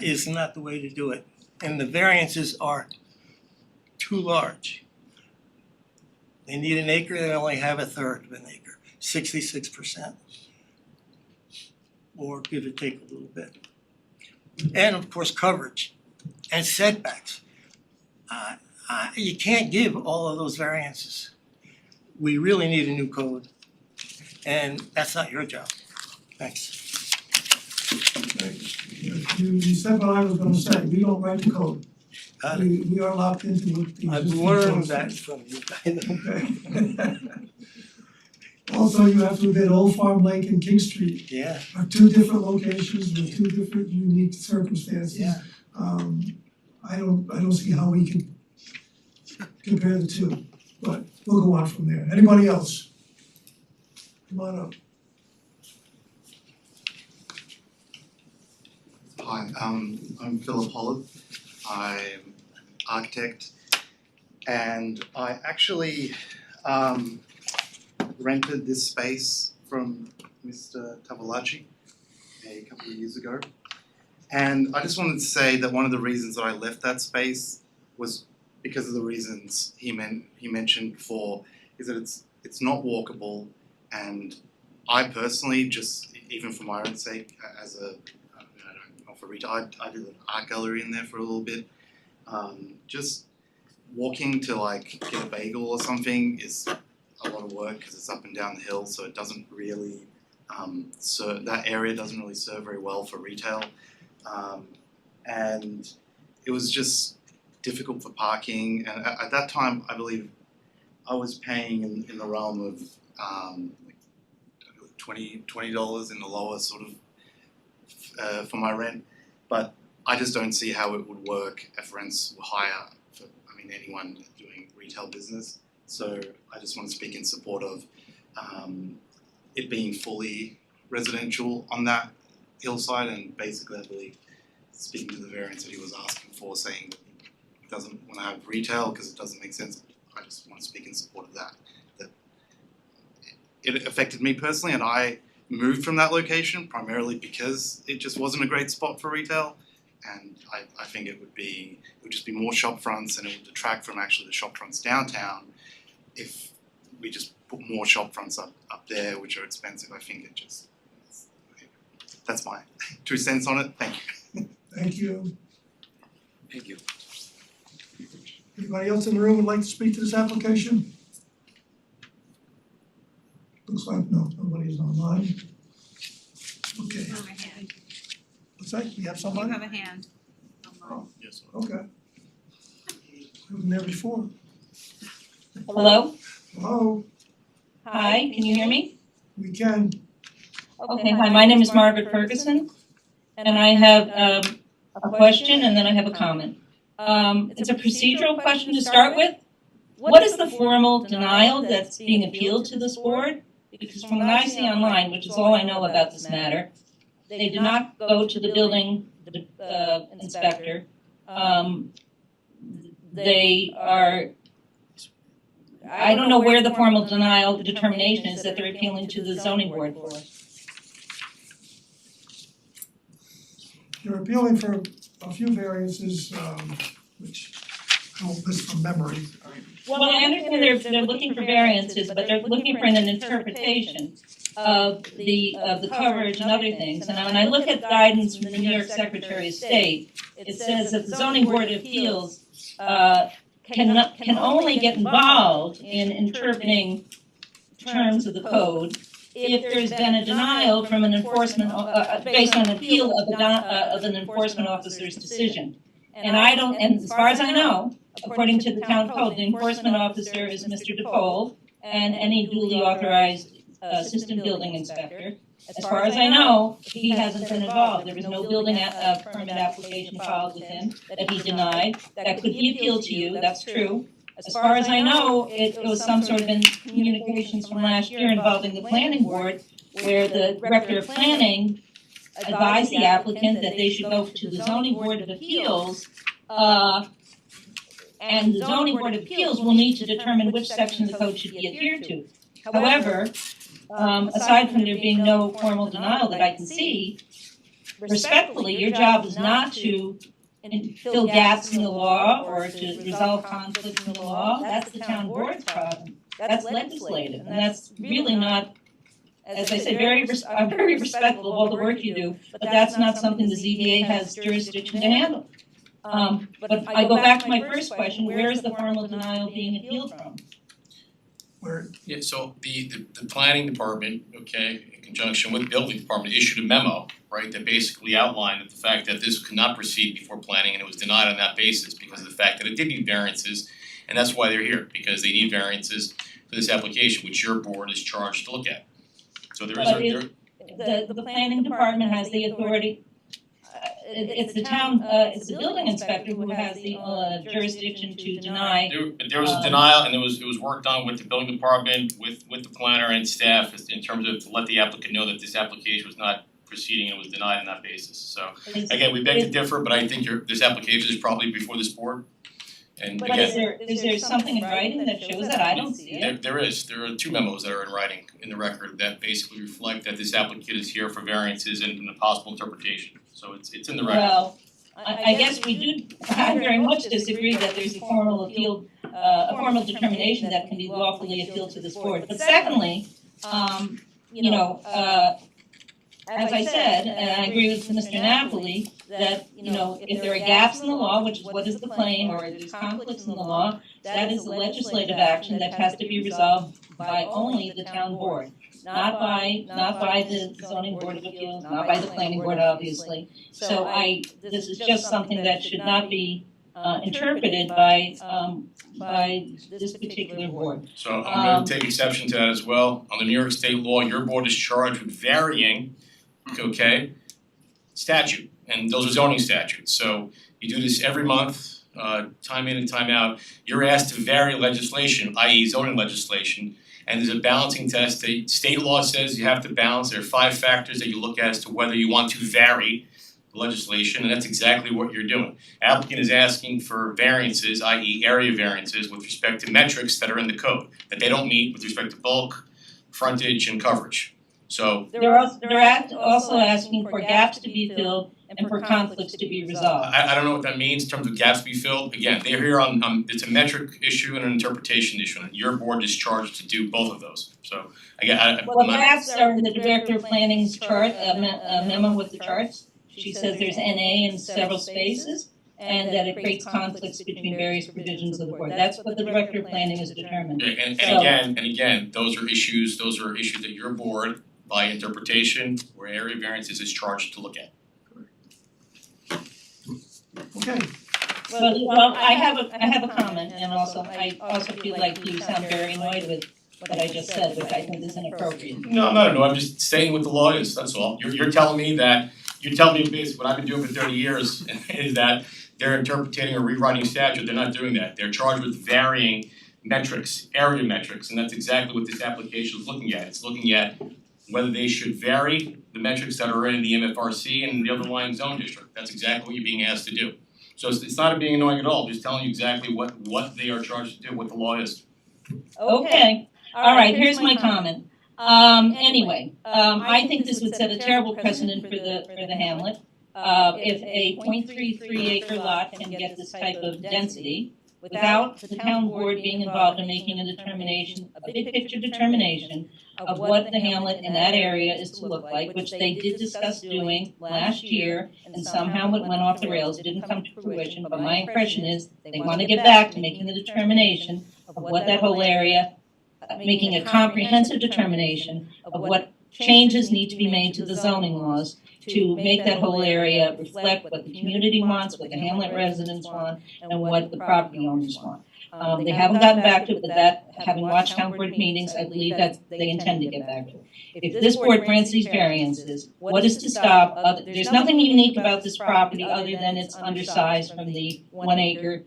is not the way to do it. And the variances are too large. They need an acre, they only have a third of an acre, 66%. Or give or take a little bit. And of course, coverage and setbacks. You can't give all of those variances. We really need a new code. And that's not your job. Thanks. You said what I was gonna say, we don't write the code. We are locked into the I've existing learned codes. that from you. Okay. Also, you have to admit, Old Farm Lake and King Street Yeah, are two different locations with two different unique circumstances. yeah. I don't see how we can compare the two, but we'll go on from there. Anybody else? Come on up. Hi, I'm Philip Holland. I'm an architect, and I actually rented this space from Mr. Tavolachi a couple of years ago. And I just wanted to say that one of the reasons that I left that space was because of the reasons he mentioned before, is that it's not walkable, and I personally, just even for my own sake, as a not for retail, I did an art gallery in there for a little bit. Just walking to like get a bagel or something is a lot of work because it's up and down the hill, so it doesn't really that area doesn't really serve very well for retail. And it was just difficult for parking, and at that time I believe I was paying in the realm of $20 in the lower sort of for my rent, but I just don't see how it would work if rents were higher for anyone doing retail business. So I just want to speak in support of it being fully residential on that hillside, and basically I believe speaking to the variance that he was asking for, saying that he doesn't want to have retail because it doesn't make sense. I just want to speak in support of that. That it affected me personally, and I moved from that location primarily because it just wasn't a great spot for retail. And I think it would just be more shop fronts, and it would detract from actually the shop fronts downtown if we just put more shop fronts up there, which are expensive. I think that's my 2 cents on it. Thank you. Thank you. Thank you. Anybody else in the room would like to speak to this application? Looks like nobody is online. Okay, You have a hand. what's that? We have You somebody? have a hand. Yes. Okay. I wasn't there before. Hello? Hello, Hi, can you hear me? we can. Okay, hi, my name is Margaret Ferguson, and I have a question and then I have a comment. It's a procedural question to start with. What is the formal denial that's being appealed to this board? Because from what I see online, which is all I know about this matter, they did not go to the building inspector. They are, I don't know where the formal denial determination is that they're appealing to the zoning board for. You're appealing for a few variances, which I won't list from memory. Well, I understand they're looking for variances, but they're looking for an interpretation of the coverage and other things. And when I look at guidance from the New York Secretary of State, it says that the zoning board of appeals can only get involved in interpreting terms of the code if there's been a denial from an enforcement, based on appeal of an enforcement officer's decision. And as far as I know, according to the town code, the enforcement officer is Mr. DePaul and any duly authorized assistant building inspector. As far as I know, he hasn't been involved. There was no building permit application filed with him that he denied. That could be appealed to you, that's true. As far as I know, it was some sort of communications from last year involving the planning board, where the director of planning advised the applicant that they should go to the zoning board of appeals, and the zoning board of appeals will need to determine which section of the code should be adhered to. However, aside from there being no formal denial that I can see, respectfully, your job is not to fill gaps in the law or to resolve conflicts in the law. That's the town board's problem. That's legislative, and that's really not, as I say, I'm very respectful of all the work you do, but that's not something the ZBA has jurisdiction to handle. But I go back to my first question, where is the formal denial being appealed from? Yeah, so the planning department, okay, in conjunction with the building department, issued a memo, right, that basically outlined that the fact that this could not proceed before planning, and it was denied on that basis because of the fact that it did need variances, and that's why they're here, because they need variances for this application, which your board is charged to look at. So there is The planning department has the authority, it's the town, it's the building inspector who has the jurisdiction to deny. There was a denial, and it was worked on with the building department, with the planner and staff in terms of to let the applicant know that this application was not proceeding and it was denied on that basis. So again, we beg to differ, but I think this application is probably before this board. And But is there something in writing that shows that? I don't see it. There are 2 memos that are in writing in the record that basically reflect that this applicant is here for variances and a possible interpretation. So it's in the record. Well, I guess I very much disagree that there's a formal appeal, a formal determination that can be lawfully appealed to this board. But secondly, as I said, and I agree with Mr. Napoli, that, if there are gaps in the law, which is what is the claim, or there's conflicts in the law, that is a legislative action that has to be resolved by only the town board, not by the zoning board of appeals, not by the planning board, obviously. So this is just something that should not be interpreted by this particular board. So I'm gonna take exception to that as well. Under New York State law, your board is charged with varying, okay, statute, and those are zoning statutes. So you do this every month, time in and time out. You're asked to vary legislation, i.e. zoning legislation, and there's a balancing test. The state law says you have to balance. There are 5 factors that you look at as to whether you want to vary the legislation, and that's exactly what you're doing. Applicant is asking for variances, i.e. area variances, with respect to metrics that are in the code, that they don't meet with respect to bulk, frontage, and coverage. They're also asking for gaps to be filled and for conflicts to be resolved. I don't know what that means in terms of gaps be filled. Again, they're here on it's a metric issue and an interpretation issue, and your board is charged to do both of those. So again, I'm Well, not. gaps are in the director of planning's chart, a memo with the charts. She says there's NA in several spaces and that it creates conflicts between various provisions of the board. That's what the director of planning is determined. And So- again, those are issues that your board, by interpretation or area variances, is charged to look at. Okay, Well, I have a comment, and I also feel like you sound very annoyed with what I just said, which I think is inappropriate. No, I'm not annoyed, I'm just saying what the law is, that's all. You're telling me basically what I've been doing for 30 years is that they're interpreting or rewriting statute, they're not doing that. They're charged with varying metrics, area metrics, and that's exactly what this application is looking at. It's looking at whether they should vary the metrics that are in the MFRC and the underlying zone district. That's exactly what you're being asked to do. So it's not being annoying at all, I'm just telling you exactly what they are charged to do, what the law is. Okay, alright, here's my comment. Anyway, I think this would set a terrible precedent for the hamlet. If a 0.33 acre lot can get this type of density without the town board being involved in making a determination, a big picture determination of what the hamlet in that area is to look like, which they did discuss doing last year, and somehow it went off the rails, it didn't come to fruition, but my impression is they want to get back to making the determination of what that whole area, making a comprehensive determination of what changes need to be made to the zoning laws to make that whole area reflect what the community wants, what the hamlet residents want, and what the property owners want. They haven't gotten back to it, but that, having watched town board meetings, I believe that they intend to get back to it. If this board grants these variances, what is to stop there's nothing unique about this property other than it's undersized from the 1 acre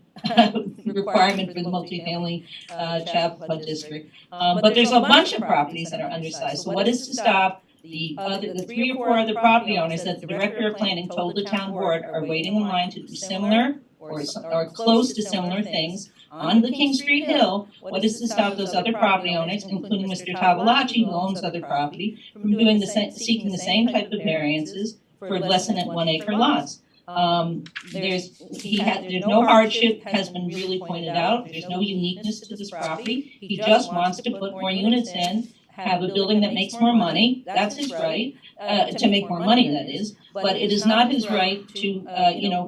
requirement for the multifamily Chappaqua district. But there's a bunch of properties that are undersized, so what is to stop the 3 or 4 other property owners that the director of planning told the town board are waiting in line to do similar or close to similar things on the King Street Hill? What is to stop those other property owners, including Mr. Tavalacci, who owns other property, from doing seeking the same type of variances for less than 1 acre lots? There's no hardship has been really pointed out, there's no uniqueness to this property. He just wants to put more units in, have a building that makes more money, that's his right, to make more money, that is, but it is not his right to,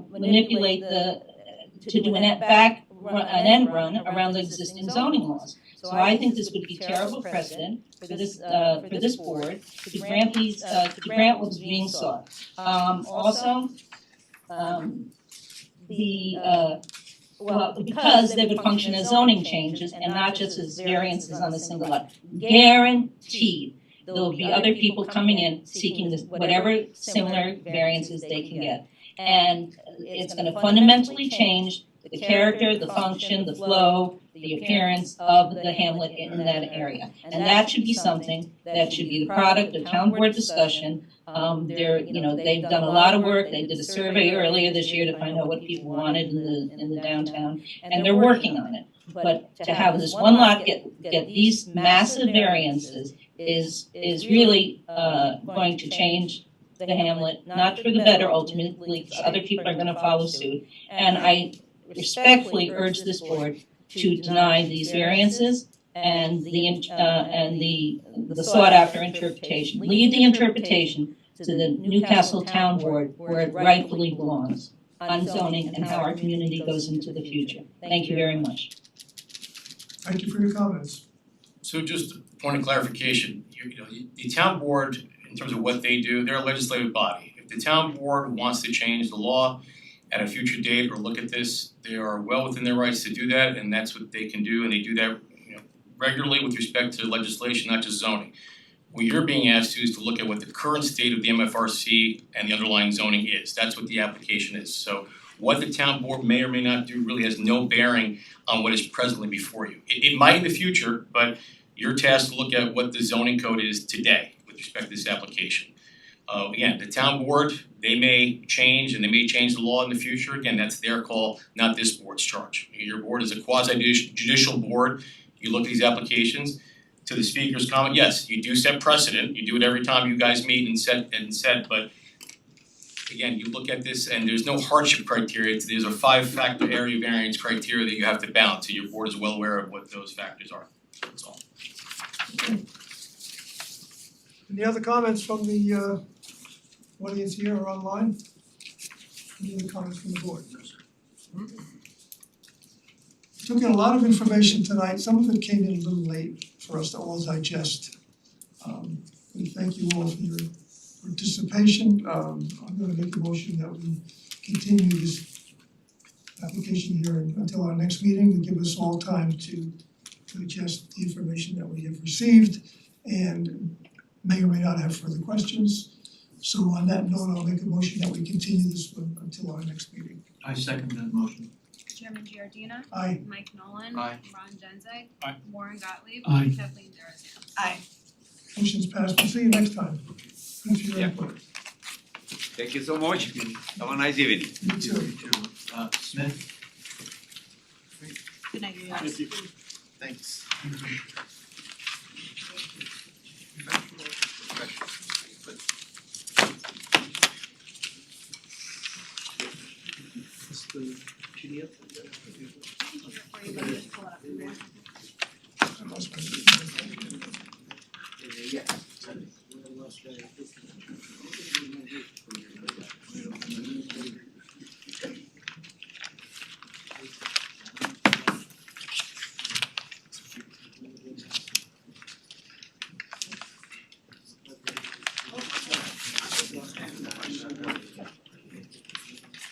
manipulate to do an end run around the existing zoning laws. So I think this would be terrible precedent for this board to grant what's being sought. Because they would function as zoning changes and not just as variances on a single lot. Guaranteed, there will be other people coming in seeking whatever similar variances they can get. And it's gonna fundamentally change the character, the function, the flow, the appearance of the hamlet in that area. And that should be something that should be the product of town board discussion. They've done a lot of work, they did a survey earlier this year to find out what people wanted in the downtown, and they're working on it. But to have this one lot get these massive variances is really going to change the hamlet, not for the better ultimately, other people are gonna follow suit. And I respectfully urge this board to deny these variances and the sought after interpretation. Leave the interpretation to the Newcastle Town Board where it rightfully belongs on zoning and how our community goes into the future. Thank you very much. thank you for your comments. So just a point of clarification, the town board, in terms of what they do, they're a legislative body. If the town board wants to change the law at a future date or look at this, they are well within their rights to do that, and that's what they can do, and they do that regularly with respect to legislation, not just zoning. What you're being asked to is to look at what the current state of the MFRC and the underlying zoning is. That's what the application is. So what the town board may or may not do really has no bearing on what is presently before you. It might in the future, but you're tasked to look at what the zoning code is today with respect to this application. Again, the town board, they may change and they may change the law in the future. Again, that's their call, not this board's charge. Your board is a quasi-judicial board. You look at these applications. to the speaker's comment, yes, you do set precedent, you do it every time you guys meet and set, but again, you look at this and there's no hardship criteria, there's a 5-factor area variance criteria that you have to balance, so your board is well aware of what those factors are, that's all. Any other comments from the audience here or online? Any other comments from the board? Took in a lot of information tonight, some of it came in a little late for us to all digest. We thank you all for your participation. I'm gonna make a motion that we continue this application here until our next meeting to give us all time to digest the information that we have received and may or may not have further questions. So on that note, I'll make a motion that we continue this one until our next meeting. I second that motion. Chairman Giordina. Aye. Mike Nolan. Aye. Ron Genzeg. Aye. Warren Gottlieb. Aye. Kathleen Darazan. Aye. Motion's passed. We'll see you next time. Thanks for your Yeah. input. Thank you so much. Have a nice evening. You too. Smith? Good night, you guys. Thanks. Or you can just pull it up from there. I lost my-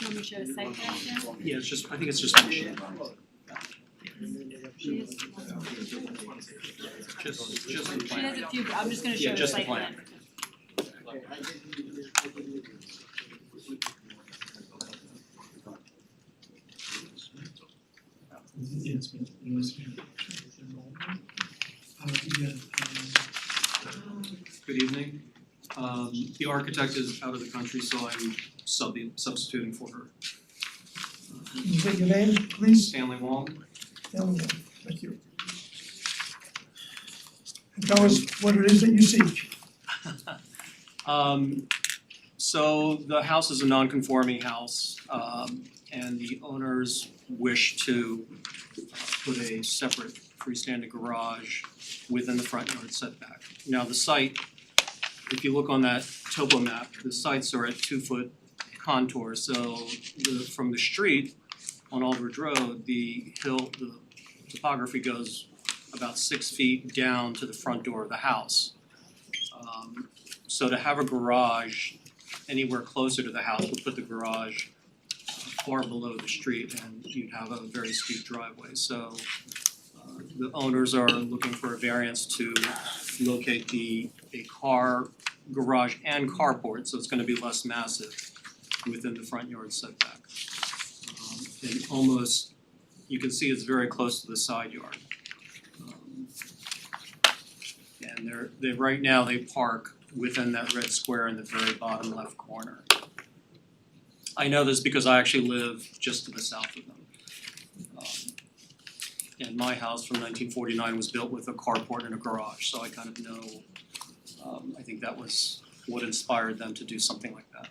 You want me to show the site plan, Jim? Yeah, it's just, I think it's just one sheet. She has a few, I'm just gonna show Yeah, the just the site plan. plan. Good evening. The architect is out of the country, so I'm substituting for her. Can you state your name, please? Stanley Wong. Thank you. And tell us what it is that you seek. So the house is a non-conforming house, and the owners wish to put a separate freestanding garage within the front yard setback. Now the site, if you look on that topo map, the sites are at 2-foot contour, so from the street on Aldridge Road, the topography goes about 6 feet down to the front door of the house. So to have a garage anywhere closer to the house would put the garage far below the street and you'd have a very steep driveway. So the owners are looking for a variance to locate a car garage and carport, so it's gonna be less massive within the front yard setback. And almost, you can see it's very close to the side yard. And they right now they park within that red square in the very bottom left corner. I know this because I actually live just to the south of them. And my house from 1949 was built with a carport and a garage, so I kind of know, I think that was what inspired them to do something like that.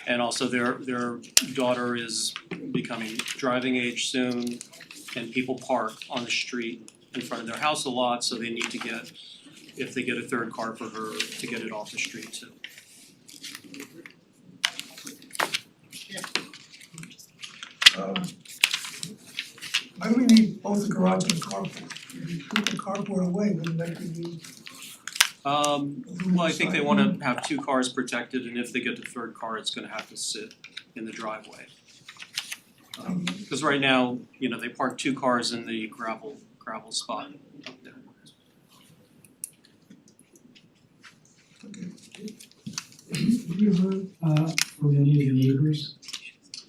And also their daughter is becoming driving age soon, and people park on the street in front of their house a lot, so they need to get, if they get a third car for her, to get it off the street too. Why do we need both the garage and the carport? If you put the carport away, wouldn't that be Well, I think they wanna have two cars protected, and if they get the third car, it's gonna have to sit in the driveway. Cause right now, you know, they park two cars in the gravel spot up there. Have you heard from any of the neighbors?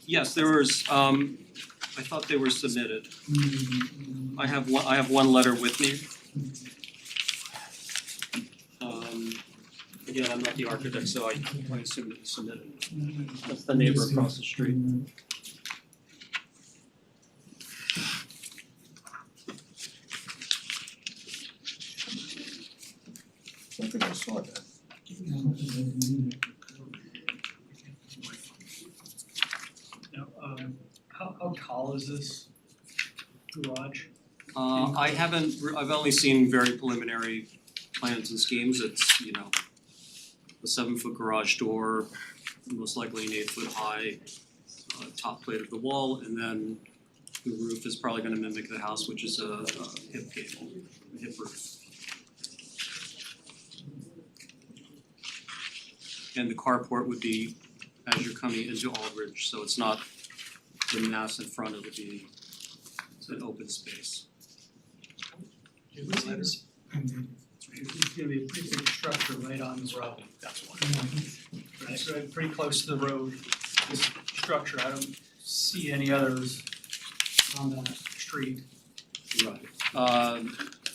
Yes, there was, I thought they were submitted. I have one letter with me. Again, I'm not the architect, so I assume it was submitted. That's the neighbor across the street. don't think I saw that. Yeah, I don't think I can either. Now, how tall is this garage? I've only seen very preliminary plans and schemes, it's, you know, a 7-foot garage door, most likely an 8-foot high top plate of the wall, and then the roof is probably gonna mimic the house, which is a hip gable, a hip roof. And the carport would be as you're coming into Aldridge, so it's not the mass in front, it would be an open space. It seems it's gonna be a pretty big structure right on the road, that's why. Right, so pretty close to the road, this structure, I don't see any others on that street. Right.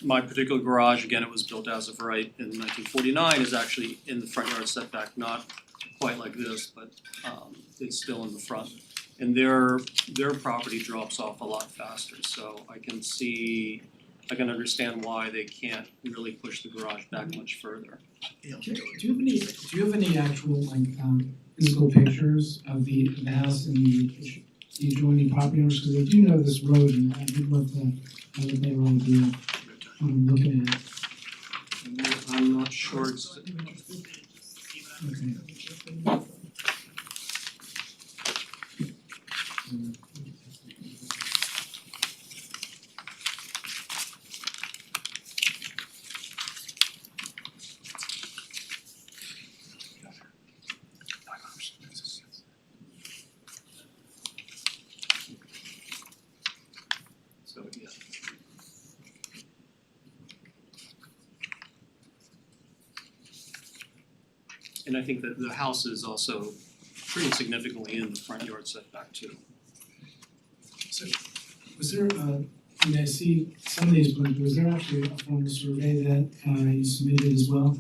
My particular garage, again, it was built as of right in 1949, is actually in the front yard setback, not quite like this, but it's still in the front. And their property drops off a lot faster, so I can understand why they can't really push the garage back much further. Do you have any actual physical pictures of the house and the adjoining property owners? Because I do know this road and I did love the they were on the looking at it. I'm not sure it's Okay. so yeah. And I think that the house is also pretty significantly in the front yard setback too. So, was there, I mean, I see some of these, but was there actually a formal survey that you submitted as well?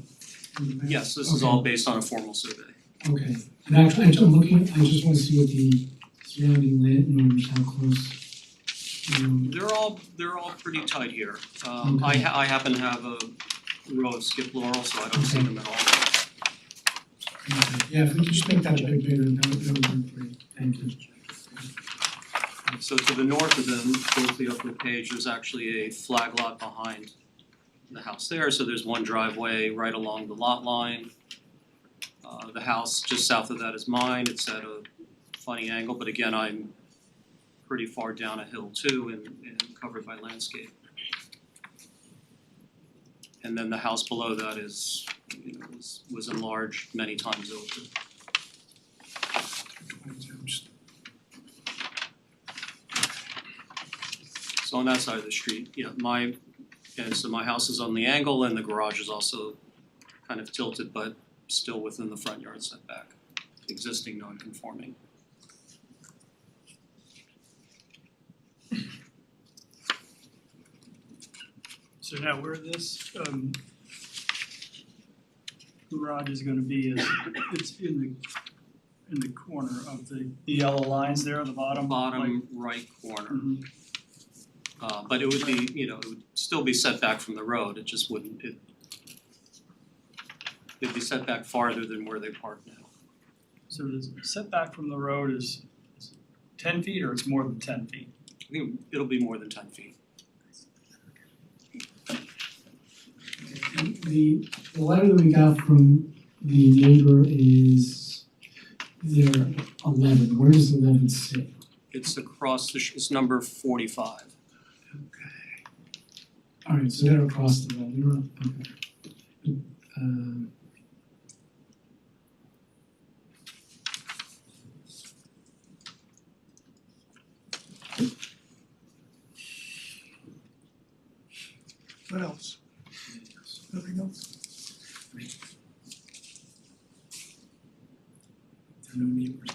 Yes, this is all based on a formal survey. Okay, and actually, I'm looking, I just wanna see what the surrounding landowners, how close. They're all pretty tight here. I happen to have a row of skip laurel, so I don't see them at all. Okay. Yeah, if we could just make that a bit bigger, that would be great, thank you. So to the north of them, towards the upper page, there's actually a flag lot behind the house there, so there's one driveway right along the lot line. The house just south of that is mine, it's at a funny angle, but again, I'm pretty far down a hill too and covered by landscape. And then the house below that is, you know, was enlarged many times over. So on that side of the street, yeah, my house is on the angle and the garage is also kind of tilted, but still within the front yard setback, existing non-conforming. So now where this garage is gonna be is, it's in the corner of the yellow lines there at the bottom? Bottom right corner. But it would be, you know, it would still be set back from the road, it just wouldn't, it'd be set back farther than where they park now. So the setback from the road is 10 feet or it's more than 10 feet? I think it'll be more than 10 feet. The letter that we got from the neighbor is there 11, where does 11 sit? It's across it's number 45. Alright, so they're across the road, okay. What else? Nothing else? There are no neighbors,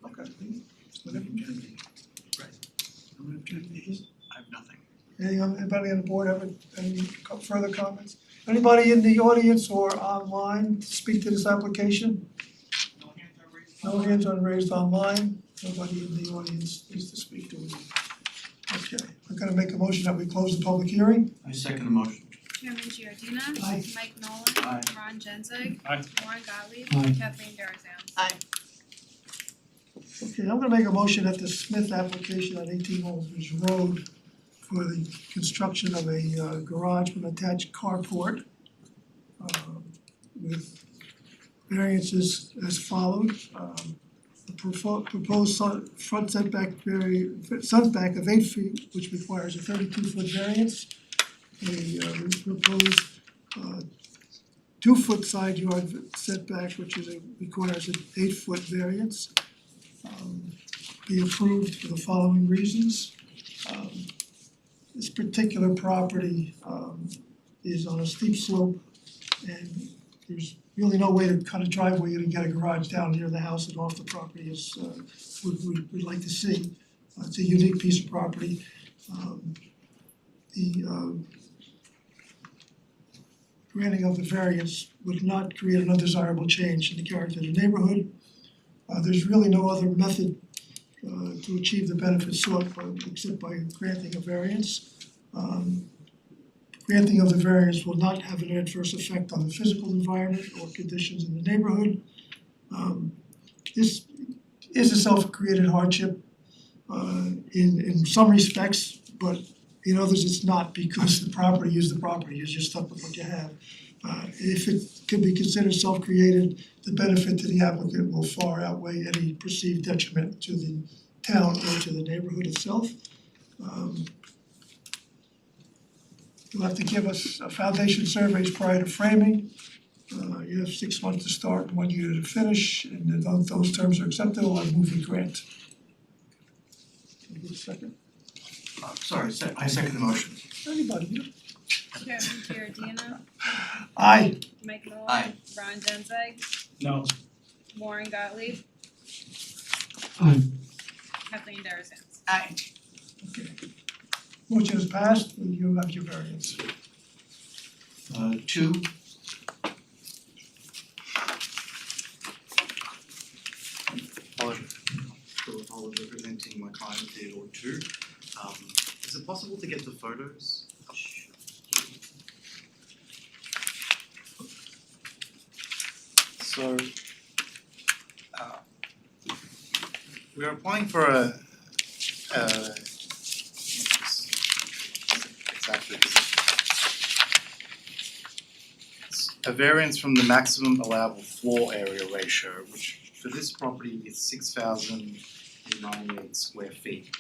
Okay. Whatever you can. Right. No objections? I have nothing. Anybody on the board have any further comments? Anybody in the audience or online to speak to this application? No hands are raised online, nobody in the audience needs to speak to it. Okay, I'm gonna make a motion that we close the public hearing. I second the motion. Chairman Giordina. Aye. Mike Nolan. Aye. Ron Genzeg. Aye. Warren Gottlieb. Aye. Kathleen Darazan. Aye. Okay, I'm gonna make a motion that the Smith application on 18 Old Bridge Road for the construction of a garage with attached carport with variances as followed. The proposed front setback of 8 feet, which requires a 32-foot variance. The proposed 2-foot side yard setback, which requires an 8-foot variance. Be approved for the following reasons. This particular property is on a steep slope, and there's really no way to cut a driveway to get a garage down near the house and off the property as we'd like to see. It's a unique piece of property. The granting of the variance would not create an undesirable change in the character of the neighborhood. There's really no other method to achieve the benefits sought except by granting a variance. Granting of the variance will not have an adverse effect on the physical environment or conditions in the neighborhood. This is a self-created hardship in some respects, but in others it's not, because the property is the property, you're just stuck with what you have. If it can be considered self-created, the benefit to the applicant will far outweigh any perceived detriment to the town or to the neighborhood itself. You'll have to give us foundation surveys prior to framing. You have 6 months to start and 1 year to finish, and if those terms are acceptable, I move the grant. Can I get a second? I second the motion. Anybody? Chairman Giordina. Aye. Mike Nolan. Aye. Ron Genzeg. No. Warren Gottlieb. Aye. Kathleen Darazan. Aye. Okay. Motion is passed, and you have your variance. 2. Philip Holland representing my client Theodore 2. Is it possible to get the photos? So we are applying for a variance from the maximum allowable floor area ratio, which for this property is 6,098 square feet.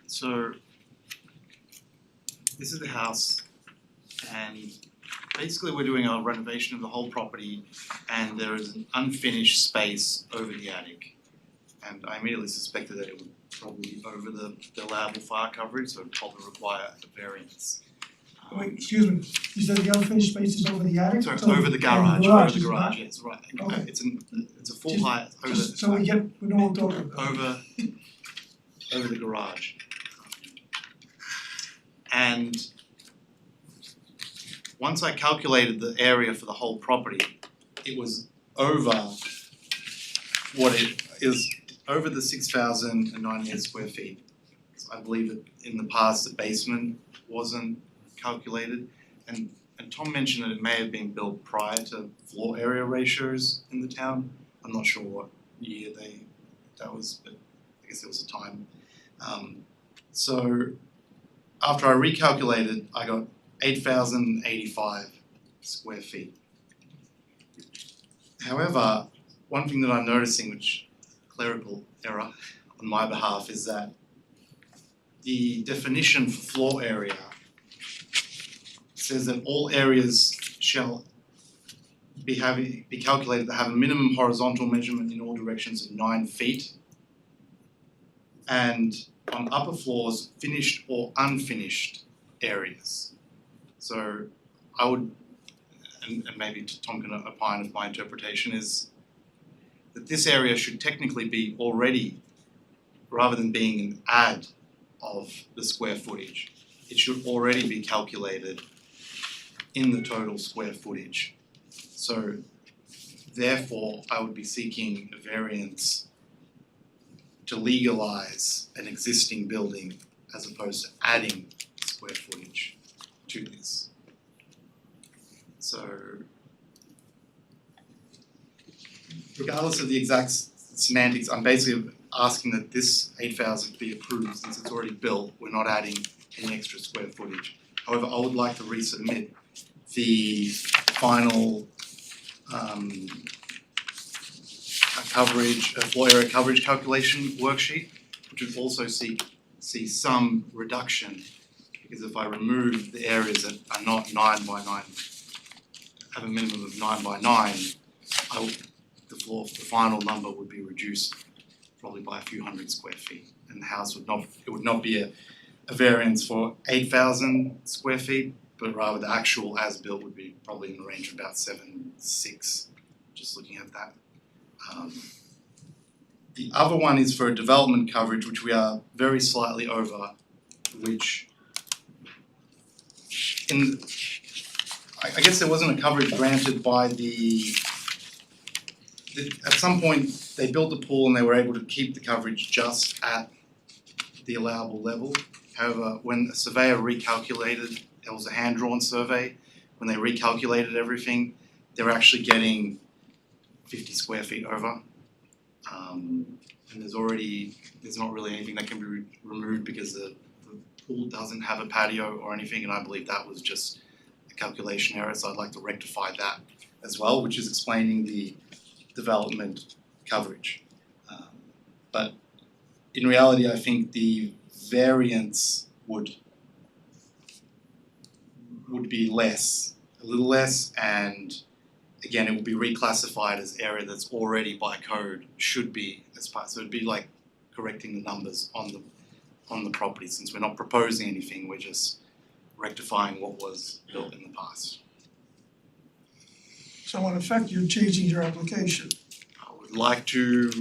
So this is the house, and basically we're doing a renovation of the whole property, and there is an unfinished space over the attic. And I immediately suspected that it would probably be over the allowable fire coverage, so it would probably require a variance. Wait, excuse me, you said the unfinished space is over the attic? Sorry, So- over the garage, and over the is garage, not? yes, right. Okay. It's a full height over the. Just so we know what we're talking about. over the garage. And once I calculated the area for the whole property, it was over what it is, over the 6,098 square feet. So I believe that in the past the basement wasn't calculated, and Tom mentioned that it may have been built prior to floor area ratios in the town. I'm not sure what year that was, but I guess it was a time. So after I recalculated, I got 8,085 square feet. However, one thing that I'm noticing, which clerical error on my behalf, is that the definition for floor area says that all areas shall be calculated to have a minimum horizontal measurement in all directions of 9 feet, and on upper floors, finished or unfinished areas. So I would, and maybe Tom can opine if my interpretation is that this area should technically be already, rather than being an add of the square footage, it should already be calculated in the total square footage. So therefore, I would be seeking a variance to legalize an existing building as opposed to adding square footage to this. So regardless of the exact semantics, I'm basically asking that this 8,000 be approved since it's already built, we're not adding any extra square footage. However, I would like to resubmit the final floor area coverage calculation worksheet, which would also see some reduction, because if I remove the areas that are not 9 by 9, have a minimum of 9 by 9, the final number would be reduced probably by a few hundred square feet, and the house would not be a variance for 8,000 square feet, but rather the actual as-built would be probably in the range of about 7.6, just looking at that. The other one is for development coverage, which we are very slightly over, which I guess there wasn't a coverage granted by at some point they built the pool and they were able to keep the coverage just at the allowable level. However, when a surveyor recalculated, it was a hand-drawn survey, when they recalculated everything, they were actually getting 50 square feet over. And there's not really anything that can be removed because the pool doesn't have a patio or anything, and I believe that was just a calculation error, so I'd like to rectify that as well, which is explaining the development coverage. But in reality, I think the variance would be less, a little less, and again, it will be reclassified as area that's already by code should be as part. So it'd be like correcting the numbers on the property. Since we're not proposing anything, we're just rectifying what was built in the past. So in effect, you're changing your application. I would like to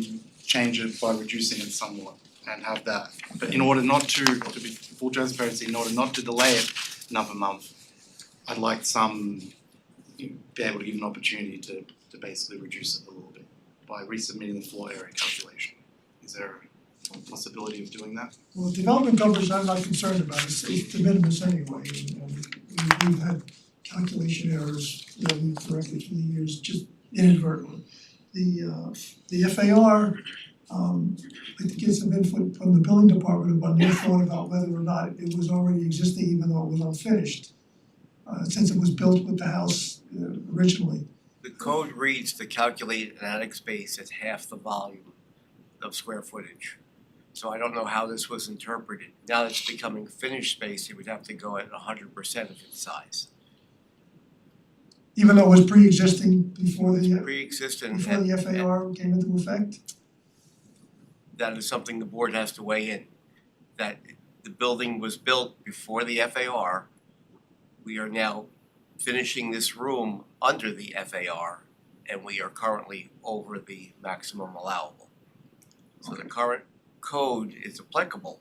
change it by reducing it somewhat and have that. But in order not to be full transparency, in order not to delay it another month, I'd like be able to give an opportunity to basically reduce it a little bit by resubmitting the floor area calculation. Is there a possibility of doing that? Well, development coverage I'm not concerned about, it's de minimis anyway, and we've had calculation errors that we've corrected through the years, just inadvertently. The FAR, I think get some input from the building department about their thought about whether or not it was already existing even though it was unfinished. Since it was built with the house originally. The code reads to calculate an attic space at half the volume of square footage. So I don't know how this was interpreted. Now that it's becoming finished space, it would have to go at 100% of its size. Even though it was pre-existing before the Pre-existing before the FAR came into effect? That is something the board has to weigh in. That the building was built before the FAR. We are now finishing this room under the FAR, and we are currently over the maximum allowable. So the current code is applicable.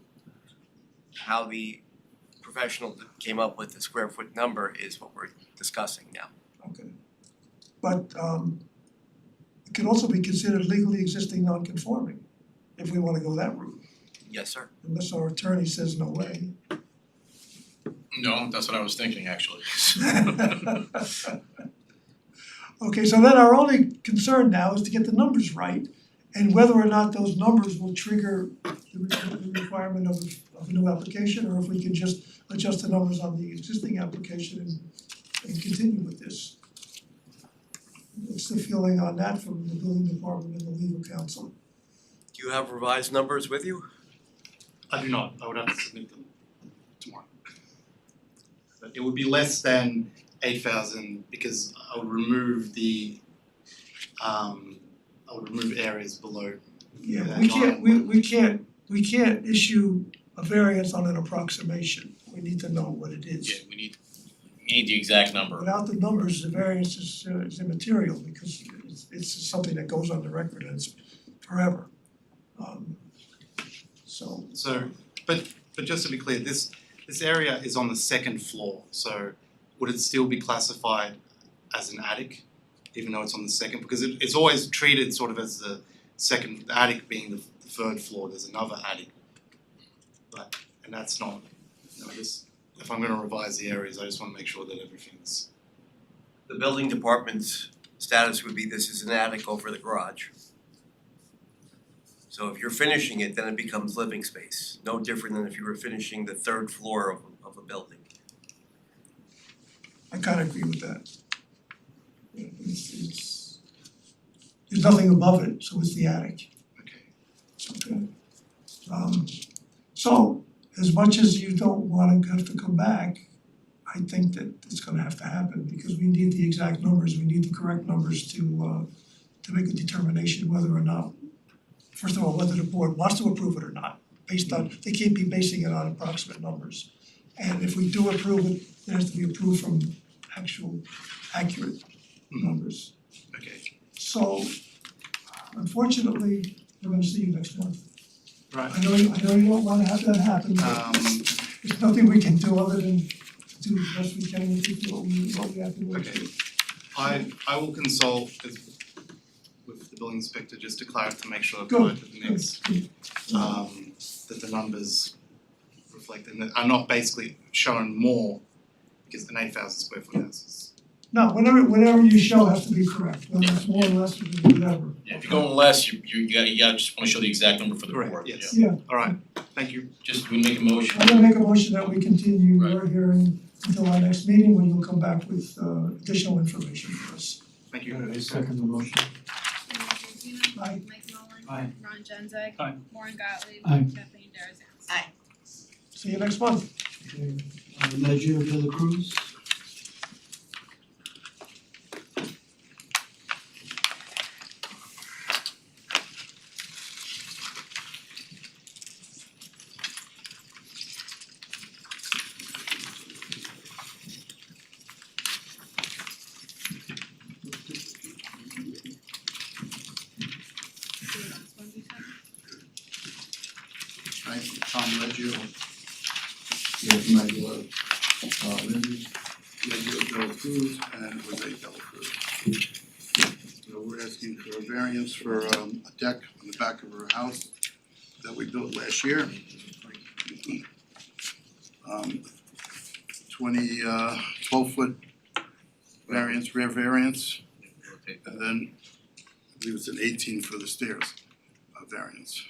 How the professional came up with the square foot number is what we're discussing now. Okay. But it can also be considered legally existing non-conforming, if we wanna go that route, Yes, sir. unless our attorney says no way. No, that's what I was thinking actually. Okay, so then our only concern now is to get the numbers right and whether or not those numbers will trigger the requirement of a new application, or if we can just adjust the numbers on the existing application and continue with this. What's the feeling on that from the building department and the legal counsel? Do you have revised numbers with you? I do not, I would have to submit them tomorrow. But it would be less than 8,000 because I would remove areas below. Yeah, but we can't issue a variance on an approximation. We need to know what it is. Yeah, we need the exact number. Without the numbers, the variance is immaterial because it's something that goes on the record and it's forever. But just to be clear, this area is on the second floor, so would it still be classified as an attic, even though it's on the second? Because it's always treated sort of as the second, the attic being the third floor, there's another attic. But and that's not, if I'm gonna revise the areas, I just wanna make sure that everything's. The building department's status would be this is an attic over the garage. So if you're finishing it, then it becomes living space, no different than if you were finishing the third floor of a building. I kinda agree with that. It's there's nothing above it, so it's the attic. Okay. So as much as you don't wanna have to come back, I think that it's gonna have to happen because we need the exact numbers, we need the correct numbers to make a determination whether or not, first of all, whether the board wants to approve it or not, based on, they can't be basing it on approximate numbers. And if we do approve it, it has to be approved from actual accurate numbers. Okay. So unfortunately, we're gonna see you next month. Right. I know you don't wanna have that happen, but there's nothing we can do other than to do the best we can with what we have to work Okay. with. I will consult with the building inspector just to clarify, to make sure that Good, the mix, that the numbers reflect, and that I'm not basically showing more because an 8,000 square foot house is. No, whatever you show has to be correct, whether it's more or less or whatever. Yeah, if you're going less, you gotta just wanna show the exact number for the board, yeah. Yeah. Alright, thank you. Just, we make a motion. I'm gonna make a motion that we continue our hearing until our next meeting when you'll come back with additional information for us. Thank you. I second the motion. Andrew Dino. Aye. Mike Nolan. Aye. Ron Genzeg. Aye. Warren Gottlieb. Aye. Kathleen Darazan. Aye. See you next month. Okay, Leggio de la Cruz. Hi, Tom Leggio. Here, Magdala, Lindsay, Leggio Del Cruz, and Jose Del Cruz. So we're asking for a variance for a deck on the back of our house that we built last year. 12-foot variance, rear variance. And then I believe it's an 18 for the stairs variance.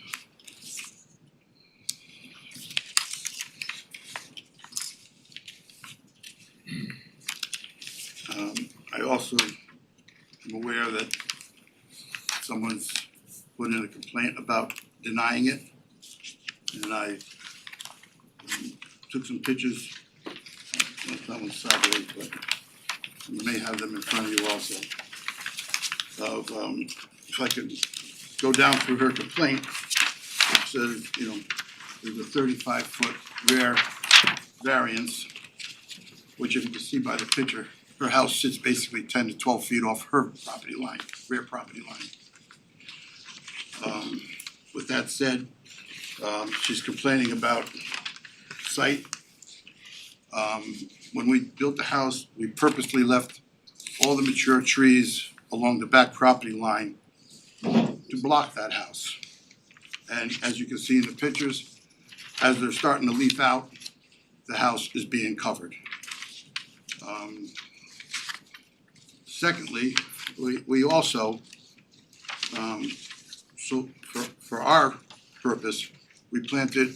I also am aware that someone's put in a complaint about denying it. And I took some pictures, that one's sideways, but you may have them in front of you also. Of, if I could go down through her complaint, it says, there's a 35-foot rear variance, which if you can see by the picture, her house sits basically 10 to 12 feet off her property line, rear property line. With that said, she's complaining about site. When we built the house, we purposely left all the mature trees along the back property line to block that house. And as you can see in the pictures, as they're starting to leaf out, the house is being covered. Secondly, we also, so for our purpose, we planted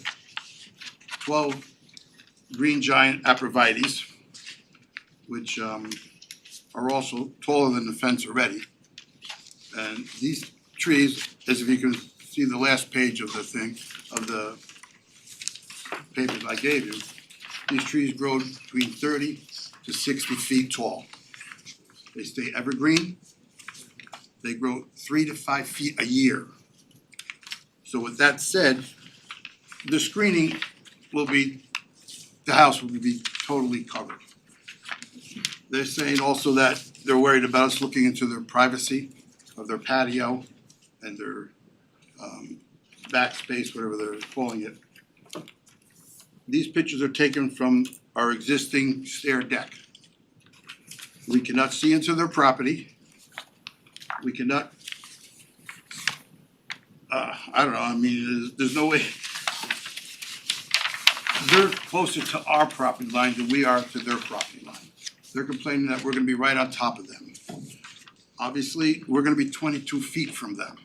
12 green giant aprovites, which are also taller than the fence already. And these trees, as if you can see the last page of the thing, of the papers I gave you, these trees grow between 30 to 60 feet tall. They stay evergreen. They grow 3 to 5 feet a year. So with that said, the screening will be, the house will be totally covered. They're saying also that they're worried about us looking into their privacy of their patio and their backspace, whatever they're calling it. These pictures are taken from our existing stair deck. We cannot see into their property. We cannot, I don't know, I mean, there's no way. they're closer to our property line than we are to their property line. They're complaining that we're gonna be right on top of them. Obviously, we're gonna be 22 feet from them.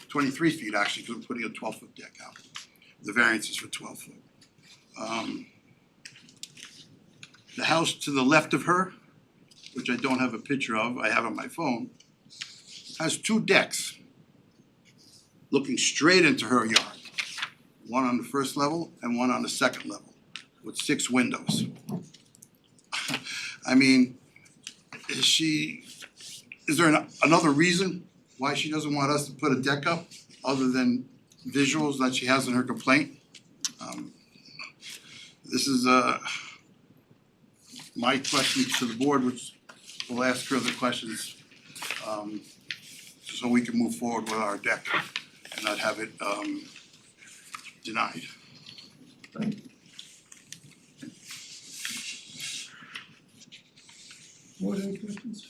23 feet actually, because we're putting a 12-foot deck out. The variance is for 12 foot. The house to the left of her, which I don't have a picture of, I have on my phone, has 2 decks looking straight into her yard. One on the first level and one on the second level, with 6 windows. I mean, is there another reason why she doesn't want us to put a deck up, other than visuals that she has in her complaint? This is my question to the board, which we'll ask her the questions so we can move forward with our deck and not have it denied. Board, any questions?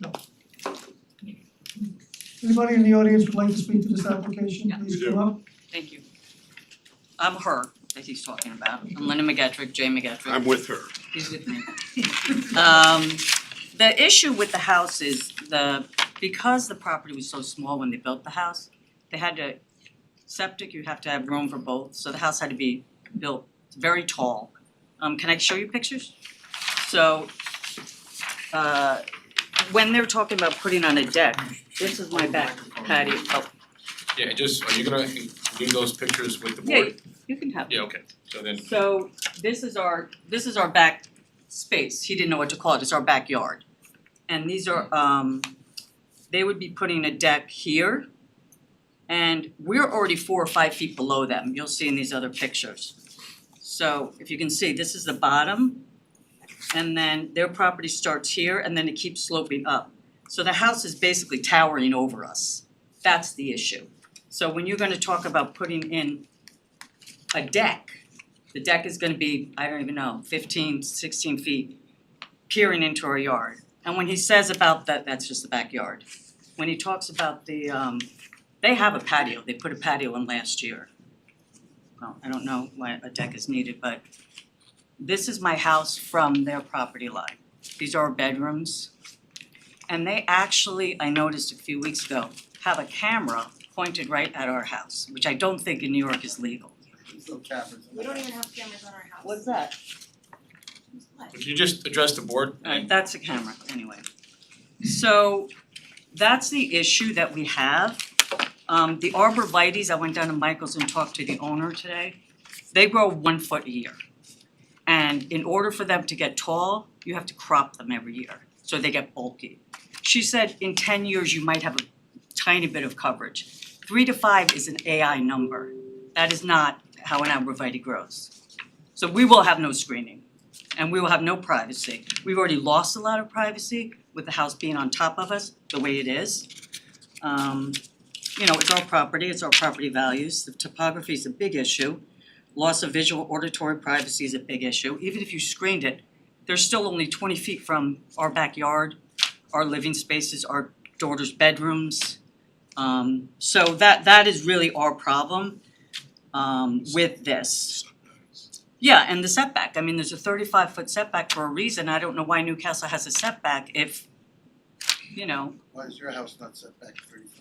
No. Anybody in the audience would like to speak to this application, please come up. Thank you. I'm her that he's talking about. I'm Linda McGettrick, Jay McGettrick. I'm with her. He's with me. The issue with the house is because the property was so small when they built the house, they had to, septic, you have to have room for both, so the house had to be built very tall. Can I show you pictures? So, when they're talking about putting on a deck, this is my back patio. Oh, Yeah, are you gonna include those pictures with the yeah, board? you can have them. Yeah, okay, so then, So this is our back space, he didn't know what to call it, it's our backyard. And these are, they would be putting a deck here. And we're already 4 or 5 feet below them, you'll see in these other pictures. So if you can see, this is the bottom. And then their property starts here and then it keeps sloping up. So the house is basically towering over us, that's the issue. So when you're gonna talk about putting in a deck, the deck is gonna be, I don't even know, 15, 16 feet peering into our yard. And when he says about that, that's just the backyard. When he talks about they have a patio, they put a patio in last year. Well, I don't know why a deck is needed, but this is my house from their property line. These are our bedrooms. And they actually, I noticed a few weeks ago, have a camera pointed right at our house, which I don't think in New York is legal. We don't even have cameras on our house. What's that? can you just address the board? Alright, that's a camera, anyway. So that's the issue that we have. The arborvitaes, I went down to Michael's and talked to the owner today. They grow 1 foot a year. And in order for them to get tall, you have to crop them every year, so they get bulky. She said in 10 years you might have a tiny bit of coverage. 3 to 5 is an AI number. That is not how an arborvitae grows. So we will have no screening and we will have no privacy. We've already lost a lot of privacy with the house being on top of us the way it is. It's our property values. The topography is a big issue. Loss of visual auditory privacy is a big issue. Even if you screened it, they're still only 20 feet from our backyard, our living spaces, our daughter's bedrooms. So that is really our problem with this. Yeah, and the setback, I mean, there's a 35-foot setback for a reason. I don't know why Newcastle has a setback if, Why is your house not set back 30 feet?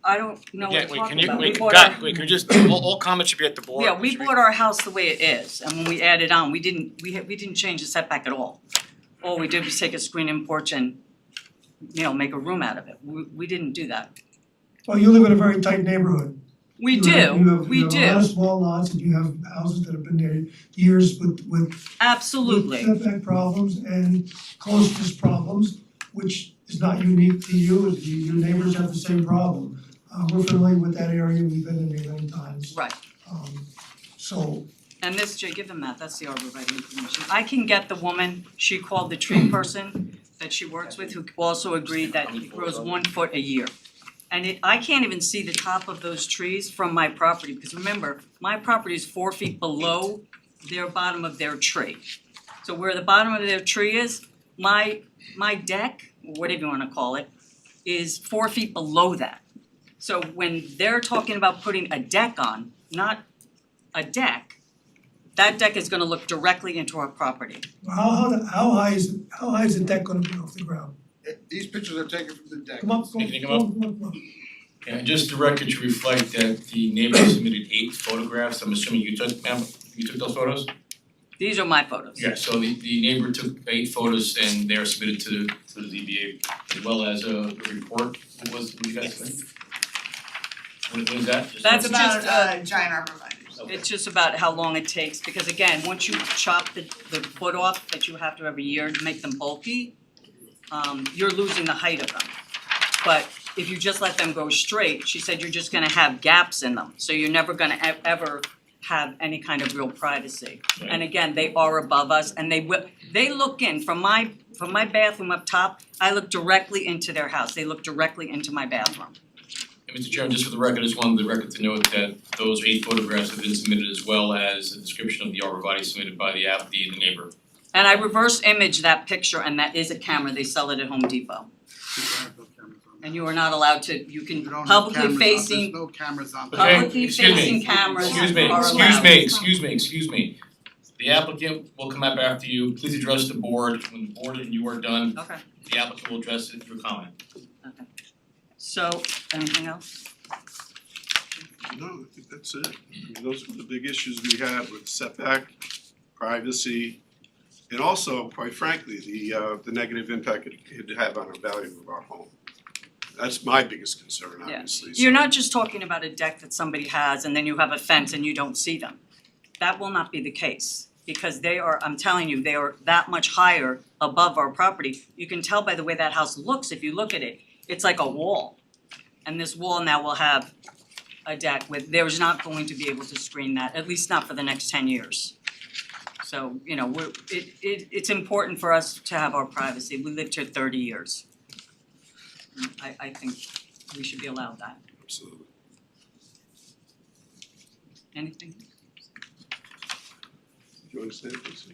I don't know what Yeah, to wait, talk can you, about. wait, We bought Guy, our- wait, can you just, all comments should be at the board. Yeah, we bought our house the way it is, and when we added on, we didn't change the setback at all. All we did was take a screen-in porch and, make a room out of it. We didn't do that. Well, you live in a very tight neighborhood. We You do, have we a lot of do, small lots and you have houses that have been there years with absolutely. setback problems and closeness problems, which is not unique to you, your neighbors have the same problem. We're familiar with that area, we've been in there many times. Right. So, And this, Jay, give them that's the arborvitae information. I can get the woman, she called the tree person that she works with, who also agreed that it grows 1 foot a year. And I can't even see the top of those trees from my property, because remember, my property is 4 feet below their bottom of their tree. So where the bottom of their tree is, my deck, whatever you wanna call it, is 4 feet below that. So when they're talking about putting a deck on, not a deck, that deck is gonna look directly into our property. How high is the deck gonna be off the ground? These pictures are taken from the deck. Come up, Can you come up? And just the record to reflect that the neighbor submitted 8 photographs, I'm assuming you took those photos? These are my photos. Yeah, so the neighbor took 8 photos and they're submitted to the ZBA as well as a report. What you guys submitted? What is that? That's It's about just giant arborvitae. It's just about how long it takes, because again, once you chop the foot off that you have to every year to make them bulky, you're losing the height of them. But if you just let them go straight, she said you're just gonna have gaps in them, so you're never gonna ever have any kind of real privacy. And again, they are above us and they look in from my bathroom up top, I look directly into their house, they look directly into my bathroom. And Mr. Chairman, just for the record, I just wanted the record to note that those 8 photographs have been submitted as well as a description of the arborvitae submitted by the neighbor. And I reverse image that picture, and that is a camera, they sell it at Home Depot. And you are not allowed to, you can publicly facing, There's no cameras on. publicly facing cameras are allowed. Excuse me. The applicant will come up after you, please address the board, when the board and you are done, Okay, the applicant will address it through comment. okay. So, anything else? No, I think that's it. I mean, those are the big issues we have with setback, privacy, and also, quite frankly, the negative impact it could have on the value of our home. That's my biggest concern, obviously. You're not just talking about a deck that somebody has and then you have a fence and you don't see them. That will not be the case, because they are, I'm telling you, they are that much higher above our property. You can tell by the way that house looks, if you look at it, it's like a wall. And this wall now will have a deck with, there's not going to be able to screen that, at least not for the next 10 years. So, you know, it's important for us to have our privacy. We lived here 30 years. I think we should be allowed that. Absolutely. Anything? Do you understand this?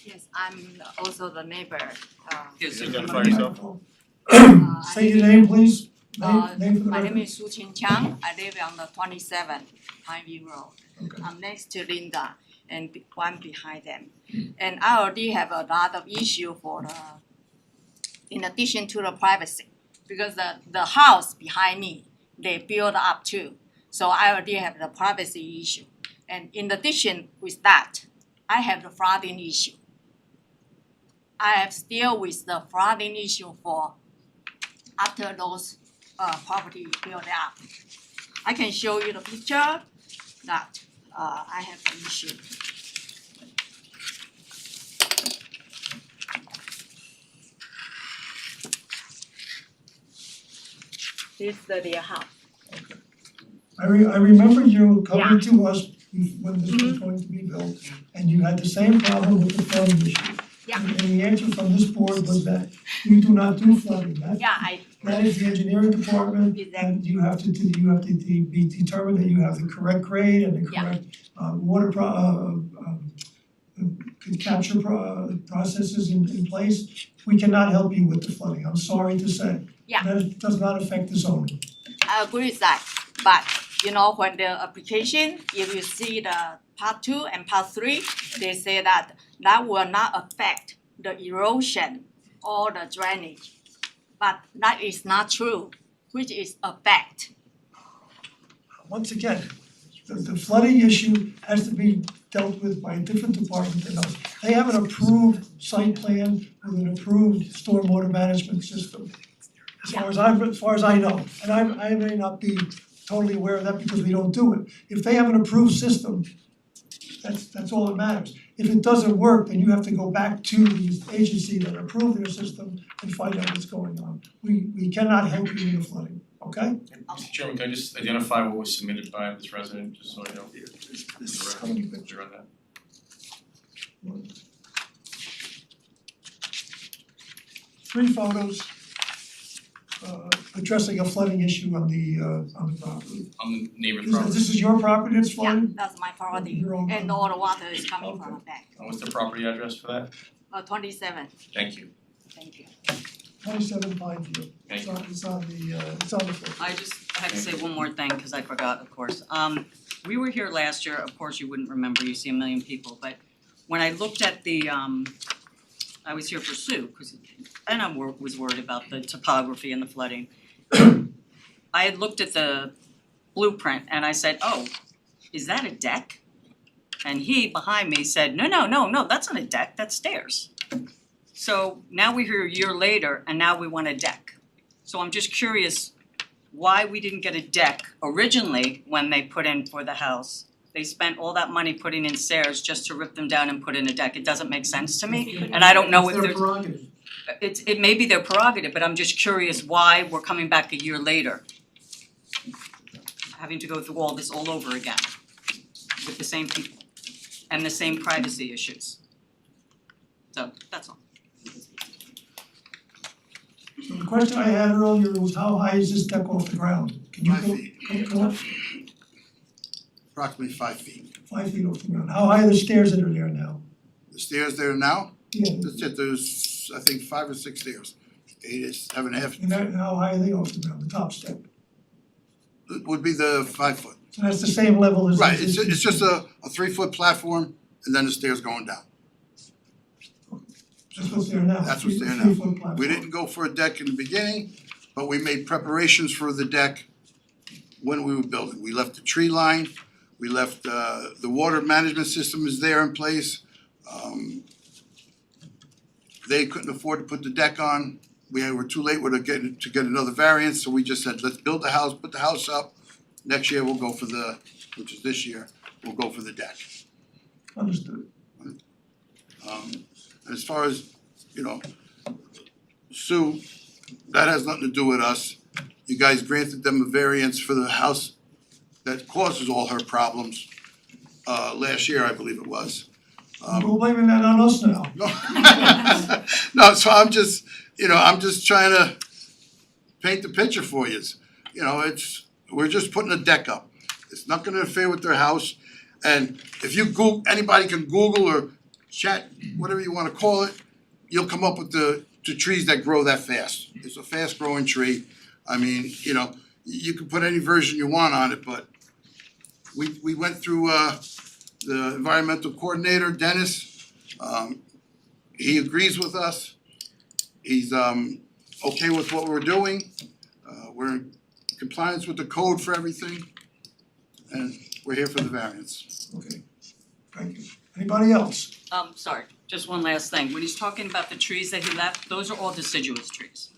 Yes, I'm also the neighbor. Yes, identify yourself. Say your name, please. Name for the My name record. is Su Qing Chang. I live on the 27 Pineview Road. I'm next to Linda and one behind them. And I already have a lot of issue for in addition to the privacy, because the house behind me, they build up too. So I already have the privacy issue. And in addition with that, I have the flooding issue. I have still with the flooding issue for after those property built up. I can show you the picture that I have the issue. This is their house. I remember you coming to us when this was going to be built, and you had the same problem with the flooding issue. Yeah. And the answer from this board was that you do not do flooding, that is the engineering department, and you have to be determined that you have the correct grade and the correct water capture processes in place. We cannot help you with the flooding, I'm sorry to say. Yeah. That does not affect the zoning. I agree with that, but you know, when the application, if you see the part 2 and part 3, they say that will not affect the erosion or the drainage. But that is not true, which is a fact. Once again, the flooding issue has to be dealt with by a different department than us. They have an approved site plan with an approved stormwater management system. As far as I know, and I may not be totally aware of that because we don't do it. If they have an approved system, that's all that matters. If it doesn't work, then you have to go back to the agency that approved their system and find out what's going on. We cannot help you in the flooding, okay? Mr. Chairman, can I just identify what was submitted by this resident, just so I know? This is coming Picture on that. Three photos addressing a flooding issue on the property. On the neighbor's property. This is your property that's Yeah, flooded? that's my property, and all the water is coming from the back. And what's the property address for that? 27, Thank you. thank you. 27 Pineview. It's on the floor. I just had to say one more thing, cause I forgot, of course. We were here last year, of course you wouldn't remember, you see a million people, but when I looked at the, I was here for Sue, and I was worried about the topography and the flooding. I had looked at the blueprint and I said, oh, is that a deck? And he behind me said, no, that's not a deck, that's stairs. So now we're here a year later and now we want a deck. So I'm just curious why we didn't get a deck originally when they put in for the house. They spent all that money putting in stairs just to rip them down and put in a deck. It doesn't make sense to me, and I don't know if It's their there's. prerogative. It may be their prerogative, but I'm just curious why we're coming back a year later. Having to go through all this all over again with the same people and the same privacy issues. So that's all. So the question I had earlier was how high is this deck off the ground? Can you 5 feet. go up Approximately 5 feet. 5 feet off the ground? How high are the stairs that are there now? The stairs there now, Yeah, that's it, there's, I think, 5 or 6 stairs. 8 is 7.5, and how high are they off the ground, the top step? it would be the 5 foot. So that's the same level as. Right, it's just a 3-foot platform and then the stairs going down. That's what's there now. That's what's there now. 3-foot platform. We didn't go for a deck in the beginning, but we made preparations for the deck when we were building. We left the tree line, we left the water management system is there in place. They couldn't afford to put the deck on. We were too late to get another variance, so we just said, let's build the house, put the house up. Next year we'll go for which is this year, we'll go for the deck. Understood. As far as, Sue, that has nothing to do with us. You guys granted them a variance for the house that causes all her problems, last year, I believe it was. We're blaming that on us now. No, so I'm just trying to paint the picture for you. We're just putting a deck up. It's not gonna interfere with their house. And if you anybody can Google or chat, whatever you wanna call it, you'll come up with the trees that grow that fast. It's a fast growing tree. I mean, you can put any version you want on it, but we went through the environmental coordinator, Dennis. He agrees with us. He's okay with what we're doing. We're in compliance with the code for everything. And we're here for the variance. Okay, thank you. Anybody else? Sorry, just one last thing. When he's talking about the trees that he left, those are all deciduous trees.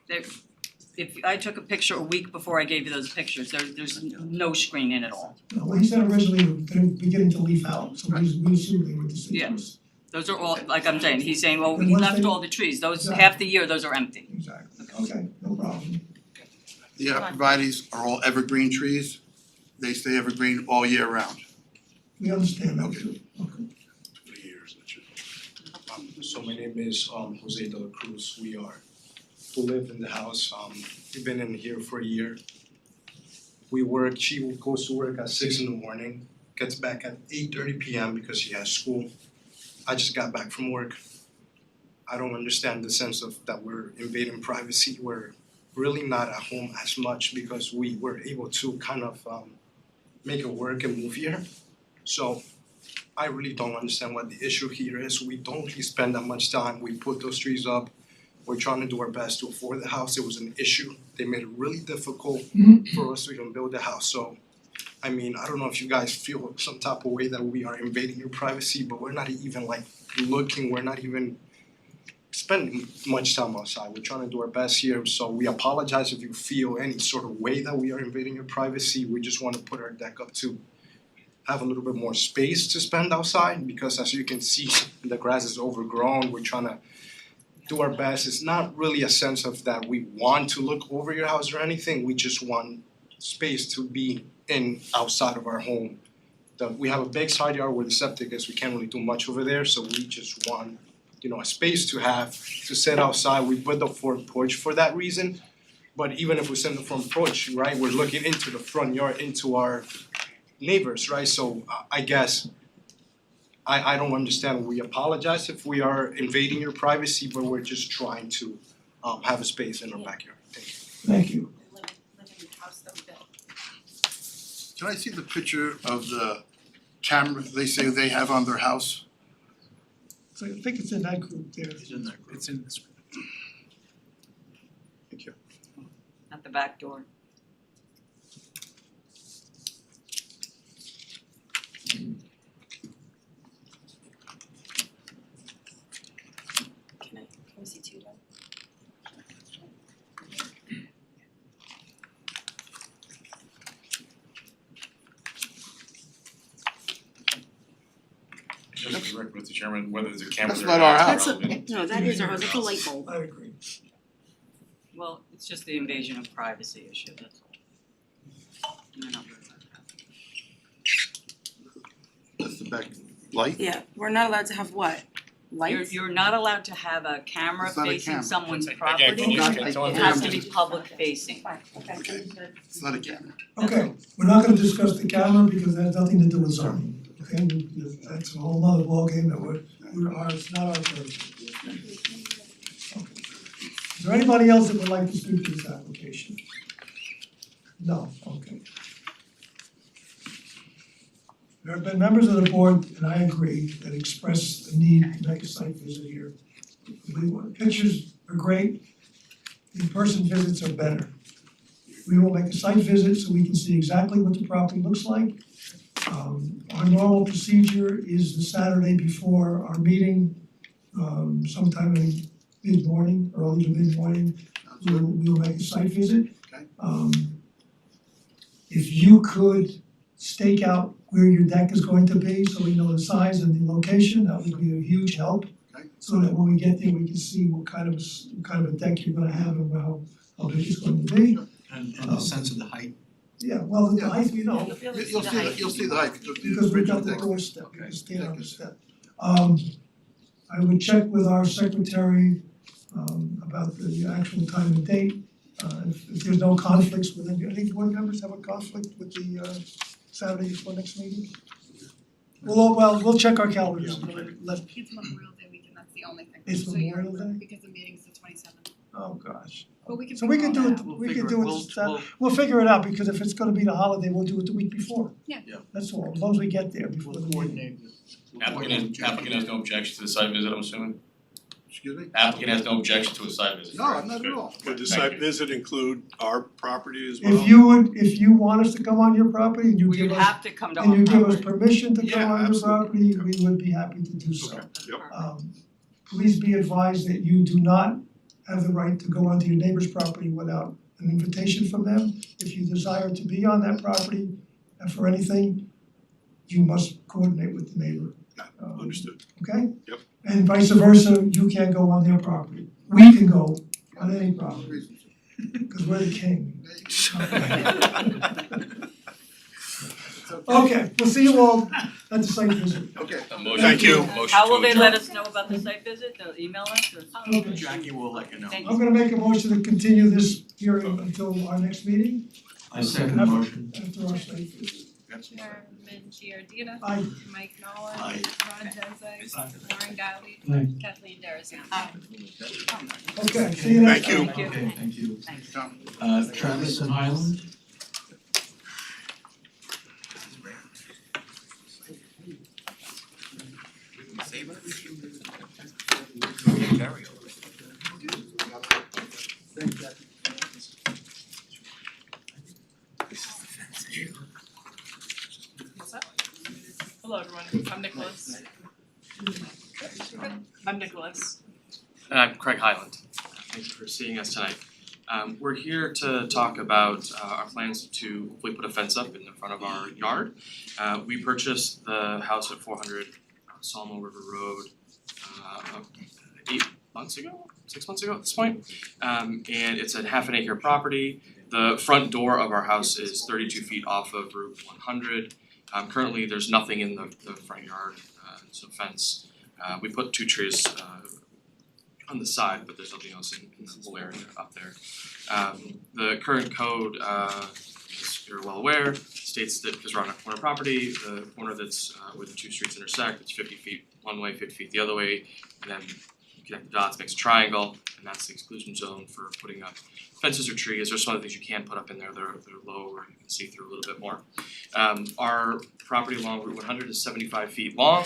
If I took a picture a week before I gave you those pictures, there's no screen in at all. No, well, he said originally they're beginning to leaf out, so we assumed they were deciduous. Those are all, like I'm saying, he's saying, well, And he once left they- all the trees, those, Exactly. half the year, those are empty. Exactly, okay, no problem. The arborvitaes are all evergreen trees. They stay evergreen all year round. We understand that too. So my name is Jose de la Cruz. We live in the house. We've been in here for a year. We work, she goes to work at 6 a.m, gets back at 8:30 p.m. because she has school. I just got back from work. I don't understand the sense of that we're invading privacy. We're really not at home as much because we were able to kind of make it work and move here. So I really don't understand what the issue here is. We don't really spend that much time. We put those trees up. We're trying to do our best to afford the house. It was an issue. They made it really difficult for us to even build the house. So, I mean, I don't know if you guys feel some type of way that we are invading your privacy, but we're not even looking. We're not even spending much time outside. We're trying to do our best here. So we apologize if you feel any sort of way that we are invading your privacy. We just want to put our deck up to have a little bit more space to spend outside because as you can see, the grass is overgrown. We're trying to do our best. It's not really a sense of that we want to look over your house or anything. We just want space to be in outside of our home. We have a big side yard where the septic is. We can't really do much over there, so we just want, a space to have to sit outside. We put the front porch for that reason. But even if we sit in the front porch, right, we're looking into the front yard, into our neighbors, right? So I guess I don't understand. We apologize if we are invading your privacy, but we're just trying to have a space in our backyard. Thank you. Can I see the picture of the camera they say they have on their house? So I think it's in that group there. It's in that group. It's in this. Thank you. At the back door. Can we see two though? Just for the record, Mr. Chairman, whether there's a camera That's there or not our not house. is irrelevant. No, that is ours, it's a light bulb. I agree. Well, it's just the invasion of privacy issue, that's all. You're not worried about that. That's the back light? Yeah, we're not allowed to have what? Lights? You're not allowed to have a camera It's not a facing camera. someone's Again, property. can you- Not- can It someone has to please- be public facing. Okay, it's not a camera. Okay, we're not gonna discuss the camera because that has nothing to do with zoning, okay? That's a whole nother ballgame that it's not our purview. Okay. Is there anybody else that would like to speak to this application? No, okay. There have been members of the board, and I agree, that expressed the need to make a site visit here. Pictures are great, in-person visits are better. We will make a site visit so we can see exactly what the property looks like. Our normal procedure is the Saturday before our meeting, sometime in mid-morning, early to mid-morning, we'll make a site visit. Okay. If you could stake out where your deck is going to be, so we know the size and the location, that would be a huge help. Okay. So that when we get there, we can see what kind of a deck you're gonna have and how big it's going to be. And the sense of the height. Yeah, well, the height, we know, You'll see the height, because we've got the deck. doorstep, you can stand on the step. I would check with our secretary about the actual time and date. If there's no conflicts with any board members have a conflict with the Saturday before next meeting? We'll check our calendars, let, It's Memorial Day weekend, that's the only thing. It's So you're- Memorial Day? Because the meeting's the 27th. oh gosh. But we can So we figure can all do that it, out. we can do it, we'll figure it out, because if it's gonna be the holiday, we'll do it the week before. Yeah. Yeah. That's all, as long as we get there before the meeting. Applicant has no objection to the site visit, I'm assuming? Excuse me? Applicant has no objection to a site visit. No, correct? not at all. Would the Thank site you. visit include our property as well? If you want us to come on your property and you Well, give you'd us, have to come to and our you give us property. permission to come Yeah, on your absolutely. property, we would be happy to do so. Okay, yep. Please be advised that you do not have the right to go onto your neighbor's property without an invitation from them. If you desire to be on that property for anything, you must coordinate with the neighbor. Understood. Okay? Yep. And vice versa, you can't go on their property. We can go on any property, cause we're the king. Okay, we'll see you all at the site visit. Okay. A motion Thank to- you. motion How to will they adjourn. let us know about the site visit? They'll email us or? Okay. Jackie will let you know. Thank I'm gonna make a motion to continue this hearing until our next meeting, I second the motion. after our site visit. Chairman Giordina. Aye. Mike Nolan. Aye. Ron Genzeg. Lauren Dowdy. Aye. Kathleen Darazan. Okay, see you next Thank time. you. Okay, thank you. Thanks. Travis and Highland? Hello, everyone. I'm Nicholas. I'm Nicholas. And I'm Craig Highland. Thank you for seeing us tonight. We're here to talk about our plans to hopefully put a fence up in the front of our yard. We purchased the house at 400 Sawmill River Road 8 months ago, 6 months ago at this point. And it's a half an acre property. The front door of our house is 32 feet off of Route 100. Currently, there's nothing in the front yard, so fence. We put 2 trees on the side, but there's nothing else in the whole area up there. The current code, as you're well aware, states that because we're on a corner property, the corner that's where the 2 streets intersect, it's 50 feet one way, 50 feet the other way, and then you connect the dots, makes a triangle, and that's the exclusion zone for putting up fences or trees. There's some other things you can put up in there that are low or you can see through a little bit more. Our property along Route 100 is 75 feet long.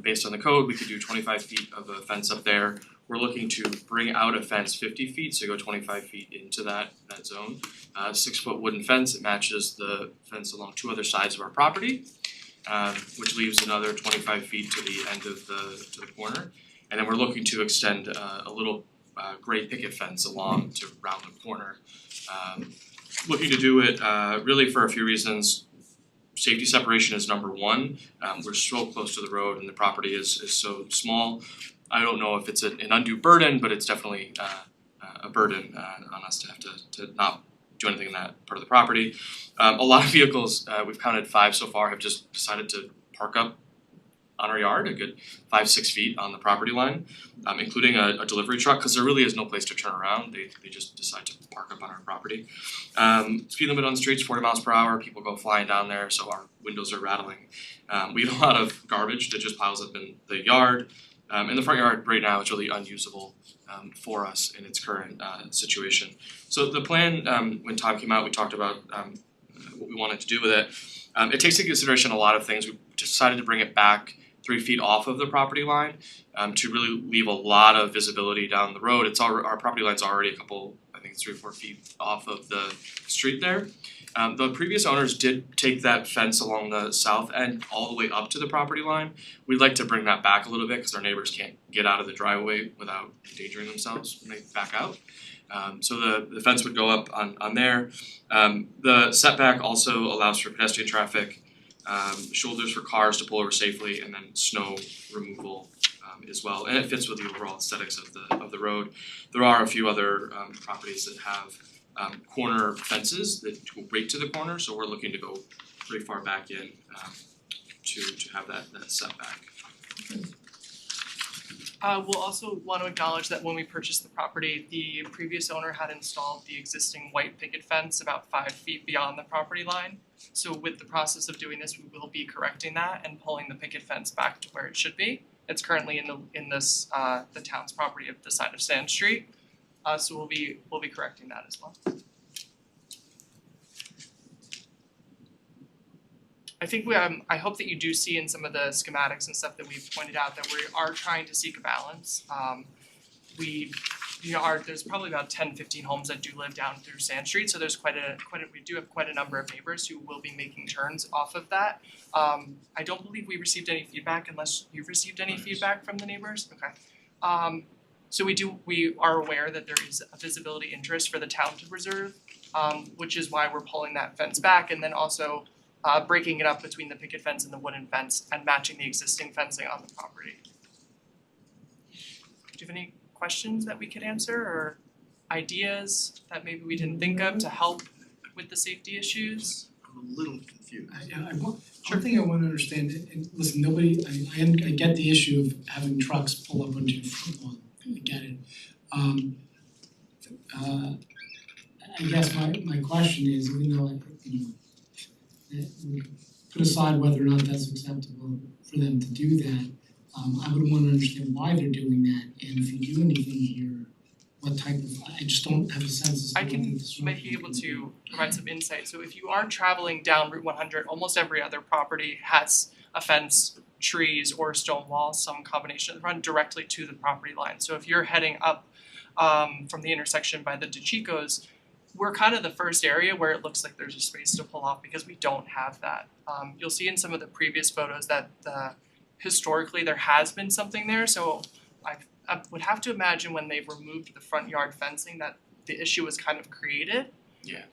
Based on the code, we could do 25 feet of a fence up there. We're looking to bring out a fence 50 feet, so go 25 feet into that zone. 6-foot wooden fence, it matches the fence along two other sides of our property, which leaves another 25 feet to the end of the corner. And then we're looking to extend a little gray picket fence along to round the corner. Looking to do it really for a few reasons. Safety separation is number one. We're so close to the road and the property is so small. I don't know if it's an undue burden, but it's definitely a burden on us to have to not do anything in that part of the property. A lot of vehicles, we've counted 5 so far, have just decided to park up on our yard, a good 5-6 feet on the property line, including a delivery truck, because there really is no place to turn around. They just decide to park up on our property. Speed limit on the streets 40 miles per hour. People go flying down there, so our windows are rattling. We have a lot of garbage that just piles up in the yard. In the front yard right now, it's really unusable for us in its current situation. So the plan, when Tom came out, we talked about what we wanted to do with it. It takes into consideration a lot of things. We decided to bring it back 3 feet off of the property line to really leave a lot of visibility down the road. Our property line's already a couple, I think it's 3 or 4 feet off of the street there. The previous owners did take that fence along the south end all the way up to the property line. We'd like to bring that back a little bit because our neighbors can't get out of the driveway without endangering themselves when they back out. So the fence would go up on there. The setback also allows for pedestrian traffic, shoulders for cars to pull over safely, and then snow removal as well. And it fits with the overall aesthetics of the road. There are a few other properties that have corner fences that go right to the corner, so we're looking to go pretty far back in to have that setback. We'll also want to acknowledge that when we purchased the property, the previous owner had installed the existing white picket fence about 5 feet beyond the property line. So with the process of doing this, we will be correcting that and pulling the picket fence back to where it should be. It's currently in the town's property of the side of Sand Street. So we'll be correcting that as well. I think I hope that you do see in some of the schematics and stuff that we've pointed out that we are trying to seek a balance. There's probably about 10-15 homes that do live down through Sand Street, so there's we do have quite a number of neighbors who will be making turns off of that. I don't believe we received any feedback unless you've received any feedback from the neighbors. Okay. So we are aware that there is a visibility interest for the town to preserve, which is why we're pulling that fence back and then also breaking it up between the picket fence and the wooden fence and matching the existing fencing on the property. Do you have any questions that we could answer or ideas that maybe we didn't think of to help with the safety issues? I'm a little confused. One thing I wanna understand, and listen, I get the issue of having trucks pull up onto your front lawn, I get it. I guess my question is, even though we put aside whether or not that's acceptable for them to do that, I would wanna understand why they're doing that, and if you do anything here, what type of, I just don't have a sense as to I what the can disruption might be able to provide some insight. So if you are traveling down Route 100, almost every other property has a fence, trees, or a stone wall, some combination, run directly to the property line. So if you're heading up from the intersection by the DeChicos, we're kind of the first area where it looks like there's a space to pull off because we don't have that. You'll see in some of the previous photos that historically there has been something there, so I would have to imagine when they've removed the front yard fencing that the issue was kind of created. Yeah.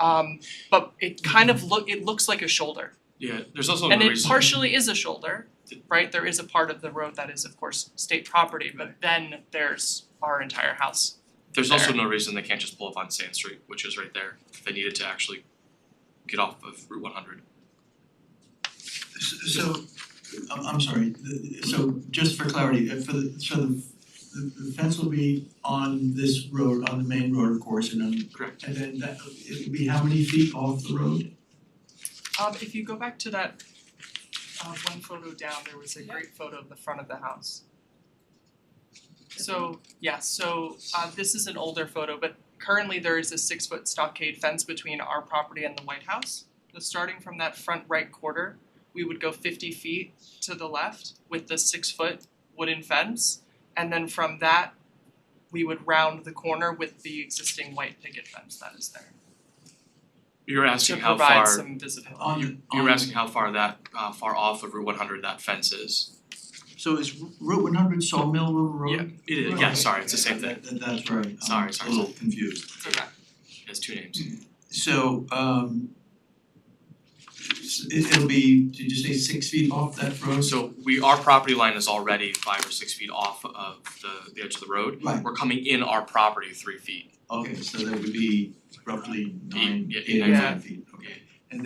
But it kind of looks like a shoulder. Yeah, there's also And no it reason. partially is a shoulder, right? There is a part of the road that is of course state property, but then there's our entire house. There's also no reason they can't just pull up on Sand Street, which is right there, if they needed to actually get off of Route 100. So, I'm sorry, so just for clarity, the fence will be on this road, on the main road, of course, and then. Correct. And then it will be how many feet off the road? If you go back to that one photo down, there was a great photo of the front of the house. This is an older photo, but currently there is a 6-foot stockade fence between our property and the White House. So starting from that front right quarter, we would go 50 feet to the left with the 6-foot wooden fence, and then from that, we would round the corner with the existing white picket fence that is there. You're asking To how provide far, some visibility. you were asking how far that, far off of Route 100 that fence is. So is Route 100 Sawmill River Road? It is, yeah, sorry, it's the same thing. That's right. Sorry, I'm sorry. a little confused. Okay. It has two names. So it'll be, did you say 6 feet off that road? So our property line is already 5 or 6 feet off of the edge of the road. Right. We're coming in our property 3 feet. Okay, so there would be roughly Eight, eight and a yeah. half feet, okay. And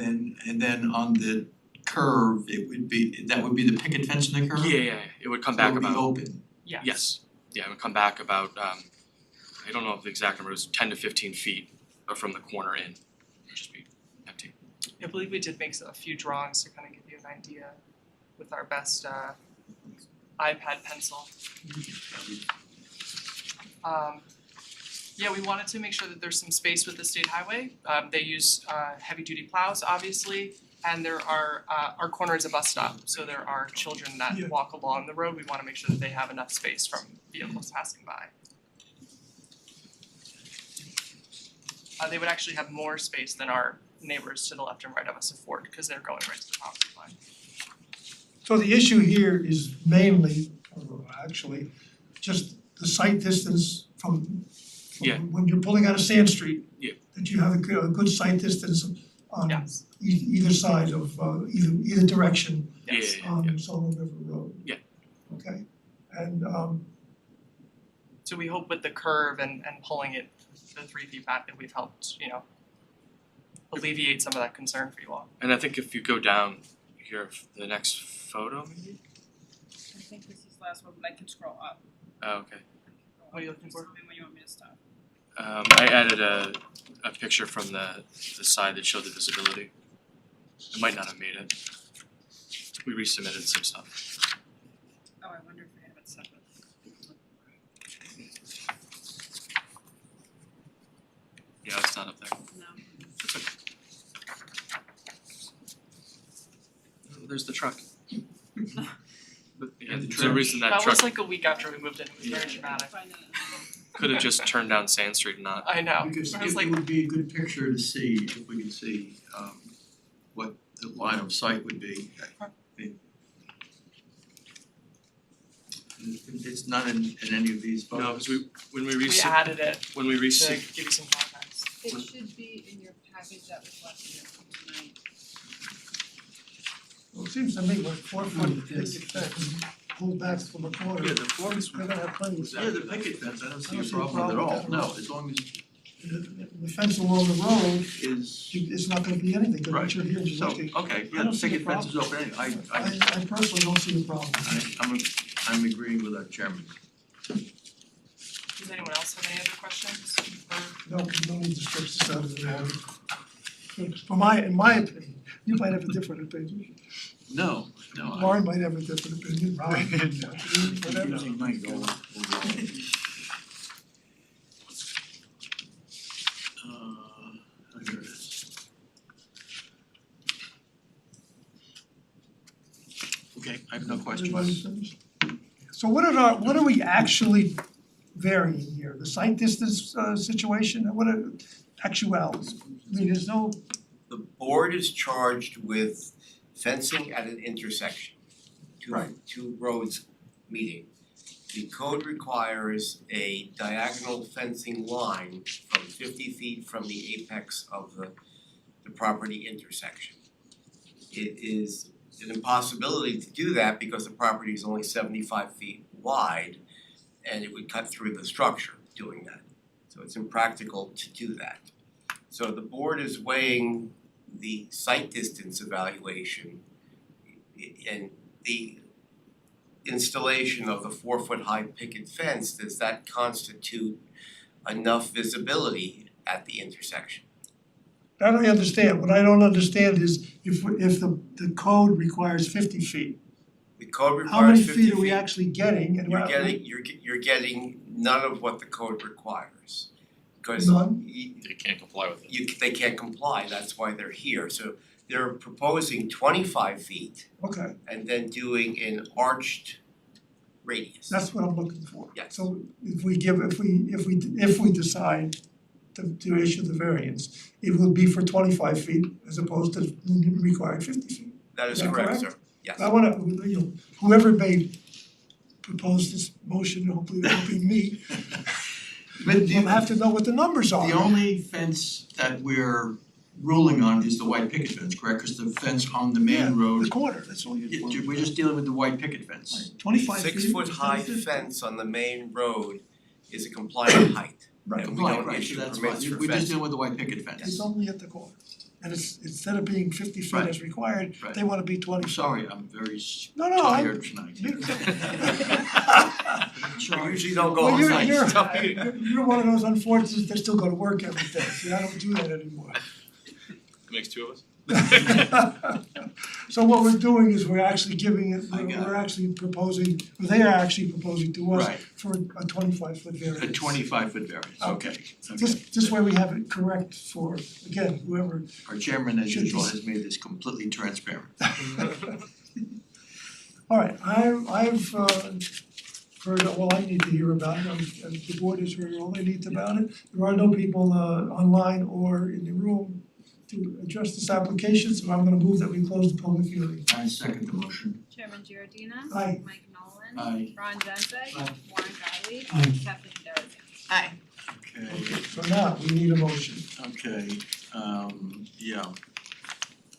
then on the curve, that would be the picket fence in the curve? Yeah, it would come back So it about. would be open? Yes, yeah, it would come back about, I don't know if the exact number is 10 to 15 feet from the corner in, just be empty. I believe we did make a few drawings to kind of give you an idea with our best iPad pencil. We wanted to make sure that there's some space with the state highway. They use heavy duty plows, obviously, and there are our corner is a bus stop, so there are children that walk along the road. We want to make sure that they have enough space from vehicles passing by. They would actually have more space than our neighbors to the left and right of us afford because they're going right to the property line. So the issue here is mainly, or actually, just the sight distance from Yeah. when you're pulling out of Sand Street. Yeah. That you have a good sight distance on Yes. either side of either direction Yes. on Sawmill River Road. Yeah. Okay, and So we hope with the curve and pulling it the 3 feet back that we've helped, alleviate some of that concern for you all. And I think if you go down here, the next photo maybe? I think this is the last one, but I can scroll up. Oh, okay. What are you looking for? Just tell me when you want me to stop. I added a picture from the side that showed the visibility. It might not have made it. We resubmitted some stuff. Oh, I wonder if I have it separate. Yeah, it's not up there. No. It's okay. Oh, there's the truck. But yeah, there's a reason that That truck was like a week after we moved in, it was very dramatic. could have just turned down Sand Street and not. I know, Because I was it like, would be a good picture to see, if we can see what the line of sight would be. It's not in any of these No, photos. because when we we added it when we to give you some context. It should be in your package that was left here tonight. well, it seems to me like 4 foot picket fence pulled back from a corner. Yeah, the forms, They're gonna have plenty of yeah, the picket fence, I don't see a problem at all, no, as long as The fence along the road is. it's not gonna be anything, but Right. what you're here is So, looking. okay, I yeah, don't the see a picket fence is problem. open anyway, I personally don't see a problem. I'm agreeing with our chairman. Does anyone else have any other questions? Or- No, no need to stretch this out of the road. In my opinion, you might have a different opinion. No, Lauren might have a different opinion, Ron, whatever. Using my goal overall. Here it is. Okay, I have no questions. Everybody's finished? So what are we actually varying here? The sight distance situation, what are actualities? I mean, there's no, The board is charged with fencing at an intersection. Two roads meeting. The code requires a diagonal fencing line from 50 feet from the apex of the property intersection. It is an impossibility to do that because the property is only 75 feet wide and it would cut through the structure doing that. So it's impractical to do that. So the board is weighing the site distance evaluation and the installation of the 4-foot high picket fence. Does that constitute enough visibility at the intersection? that I understand, what I don't understand is if the code requires 50 feet. The code how many requires 50 feet are we actually getting and You're getting none of what the code requires. Because None? They can't comply with it. they can't comply, that's why they're here. So they're proposing 25 feet Okay, and then doing an arched radius. that's what I'm looking for. Yes. So if we decide to issue the variance, it would be for 25 feet as opposed to required 50 feet. That is Is that correct, correct? sir. Yes. I wanna, you know, whoever may propose this motion, hopefully it won't be me, But we'll have to know what the numbers are. the only fence that we're ruling on is the white picket fence, correct? Cause the fence on the main The road, corner, that's all we're just dealing with the white picket fence. 25 feet. 6-foot high fence on the main road is a compliant height. Right. And we don't Right, issue so that's permits fine, for we're just fencing. dealing with the white picket fence. It's only at the corner. And it's, instead of being 50 feet Right. as required, Right. they wanna be 20 I'm feet. sorry, I'm very No, no, I'm- tired tonight. We usually don't go Well, all night. you're one of those unfortunates that still go to work every day, see, I don't do that anymore. Makes two of us. So what we're doing is we're actually giving it, I got we're actually proposing, or they are actually proposing to us Right. for a 25-foot variance. A 25-foot variance, okay. This way we have it correct for, again, whoever. Our chairman, as should be- usual, has made this completely transparent. Alright, I've heard all I need to hear about it, and the board has heard all they need about it. There are no people online or in the room to address this application, so I'm gonna move that we close the public hearing. I second the motion. Chairman Giordina. Aye. Mike Nolan. Aye. Ron Genzeg. Aye. Warren Gottlieb. Aye. Kathleen Darazan. Aye. Okay, So now, we need a motion. okay, yeah.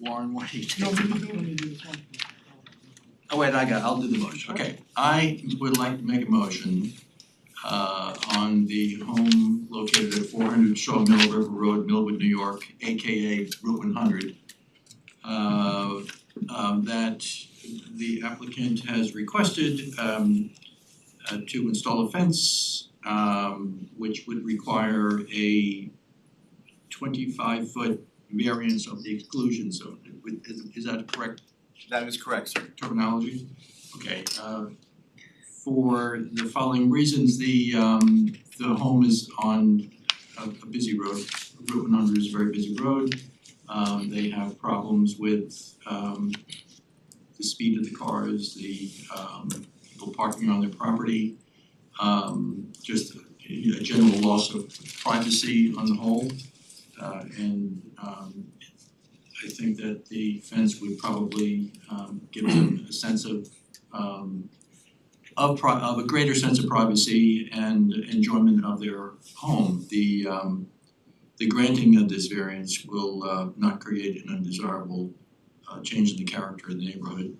Warren, what do you You think? want me to do it? Oh wait, I'll do the motion, okay. I would like to make a motion on the home located at 400 Shaw Mill River Road, Millwood, New York, AKA Route 100. That the applicant has requested to install a fence which would require a 25-foot variance of the exclusion zone. Is that correct That is correct, sir. terminology? Okay, for the following reasons, the home is on a busy road. Route 100 is a very busy road. They have problems with the speed of the cars, the people parking on their property, just a general loss of privacy on the whole. And I think that the fence would probably give them a sense of a greater sense of privacy and enjoyment of their home. The granting of this variance will not create an undesirable change in the character of the neighborhood.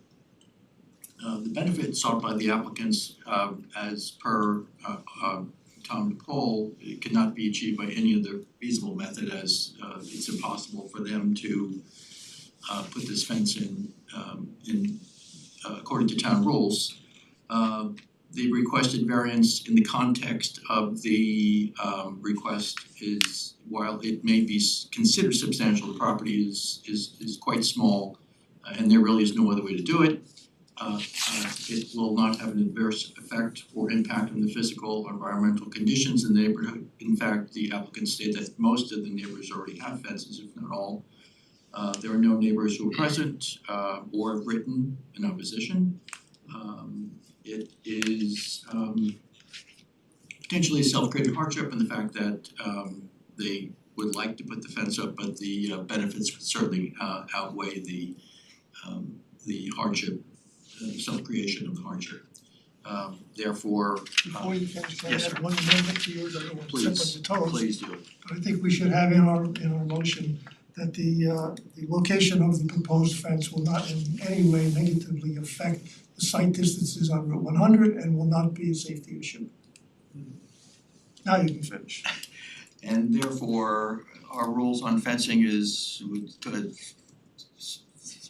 The benefit sought by the applicants, as per Tom DePaul, it cannot be achieved by any other feasible method, as it's impossible for them to put this fence in according to town rules. The requested variance in the context of the request is, while it may be considered substantial, the property is quite small, and there really is no other way to do it. It will not have an adverse effect or impact on the physical or environmental conditions in the neighborhood. In fact, the applicants state that most of the neighbors already have fences, if not all. There are no neighbors who are present or have written in opposition. It is potentially a self-created hardship in the fact that they would like to put the fence up, but the benefits would certainly outweigh the hardship, self-creation of the hardship. Therefore, Before you finish, can I yes, add sir. one amendment to yours? I don't want to step on your toes. Please do. But I think we should have in our motion that the location of the proposed fence will not in any way negatively affect the site distances on Route 100 and will not be a safety issue. Now you can finish. And therefore, our rules on fencing is,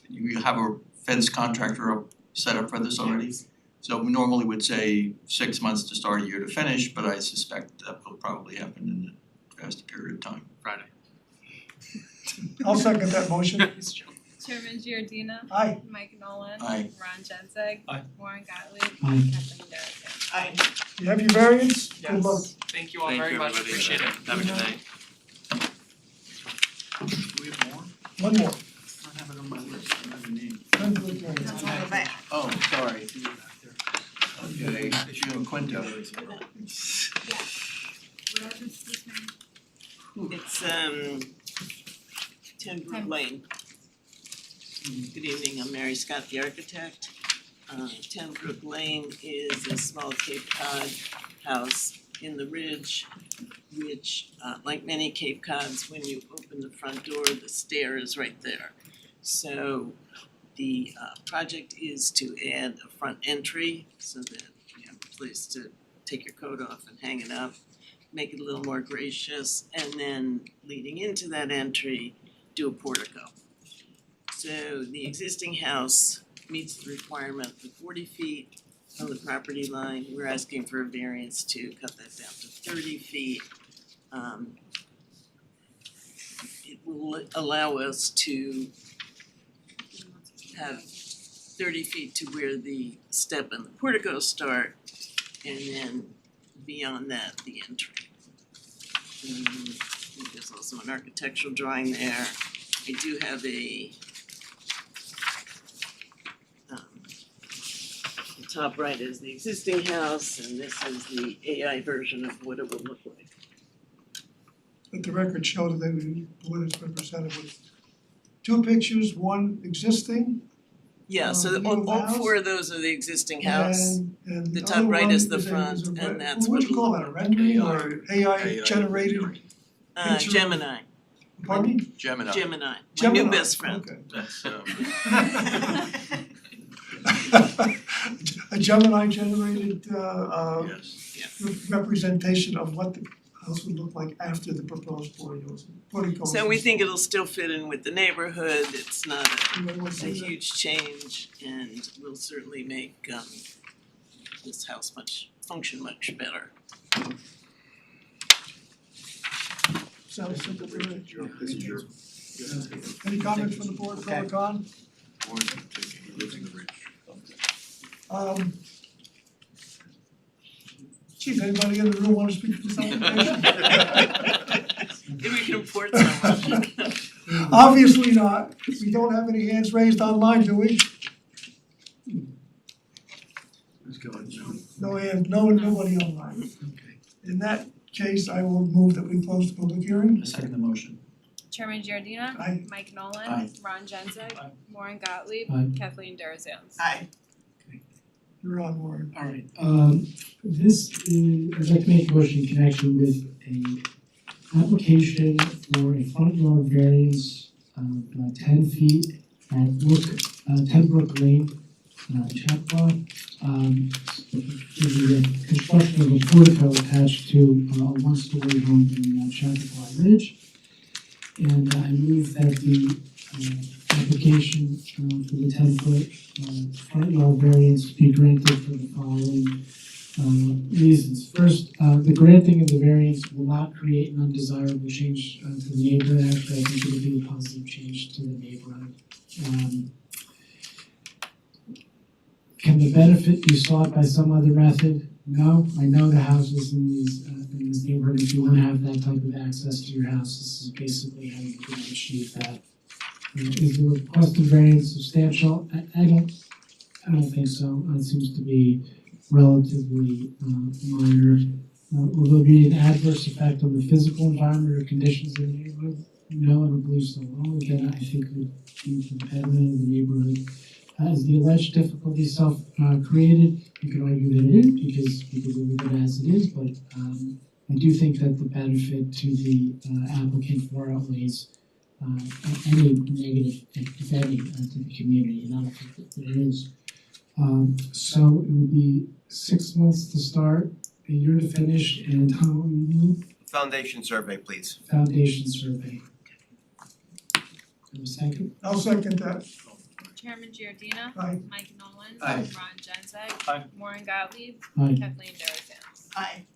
you have a fence contractor set up for this already? So we normally would say 6 months to start, a year to finish, but I suspect that will probably happen in a faster period of time. Friday. I'll second that motion. Chairman Giordina. Aye. Mike Nolan. Aye. Ron Genzeg. Aye. Warren Gottlieb. Aye. Kathleen Darazan. Aye. You have your variance? Good luck. Yes, thank you all Thank very you, much, everybody. appreciate it. Have a good night. Do we have more? One more. I don't have it on my list, I don't have a name. Friendly variance. That's on the back. Oh, sorry. Okay, Gio Quinto. It's 10 Brook Lane. Good evening, I'm Mary Scott, the architect. 10 Brook Lane is a small Cape Cod house in the ridge, which, like many Cape Cods, when you open the front door, the stair is right there. So the project is to add a front entry so that you have a place to take your coat off and hang it up, make it a little more gracious, and then leading into that entry, do a portico. So the existing house meets the requirement of 40 feet on the property line. We're asking for a variance to cut that down to 30 feet. It will allow us to have 30 feet to where the step and the portico start, and then beyond that, the entry. I think there's also an architectural drawing there. I do have a the top right is the existing house, and this is the AI version of what it will look like. Let the record show that the board has been presented with two pictures, one existing. Yeah, so view all of the house, four of those are the existing house. and The the top other right one is the is a front, and that's what what do you call that, a rendering or AI generated? picture? Gemini, Pardon me? Gemini. Gemini, my Gemini, new best friend. okay. That's A Gemini generated yes. representation of what the house would look like after the proposed portico. So we think it'll still fit in with the neighborhood, it's not Anyone want to a see that? huge change, and will certainly make this house function much better. Sounds simple to me. This is your. Any comments from the board, pro or con? Chief, anybody in the room want to speak to this application? If we can afford someone. Obviously not. We don't have any hands raised online, do we? Let's go ahead, John. No hand, nobody online. In that case, I will move that we close the public hearing. I second the motion. Chairman Giordina. Aye. Mike Nolan. Aye. Ron Genzeg. Aye. Warren Gottlieb. Aye. Kathleen Darazan. Aye. You're on, Warren. Alright, this is, I'd like to make a motion in connection with a application for a front yard variance of 10 feet at 10 Brook Lane, Chappaqua. The construction of a portico attached to a one-story home in Chappaqua Ridge. And I move that the application for the 10-foot front yard variance be granted for the following reasons. First, the granting of the variance will not create an undesirable change to the neighborhood. Actually, I think it will be a positive change to the neighborhood. Can the benefit be sought by some other method? No, I know the houses in this neighborhood, if you wanna have that type of access to your house, this is basically how you can achieve that. Is the requested variance substantial? I don't think so. It seems to be relatively minor. Will there be an adverse effect on the physical environment or conditions in the neighborhood? No, I don't believe so. Well, again, I think it would be competitive in the neighborhood. Is the alleged difficulty self-created? You could argue that it is because of it as it is, but I do think that the benefit to the applicant far outweighs any negative, if any, to the community, and I don't think that there is. So it would be 6 months to start, a year to finish, and how long do you need? Foundation survey, please. Foundation survey. A second? I'll second that. Chairman Giordina. Aye. Mike Nolan. Aye. Ron Genzeg. Aye. Warren Gottlieb. Aye. Kathleen Darazan. Aye.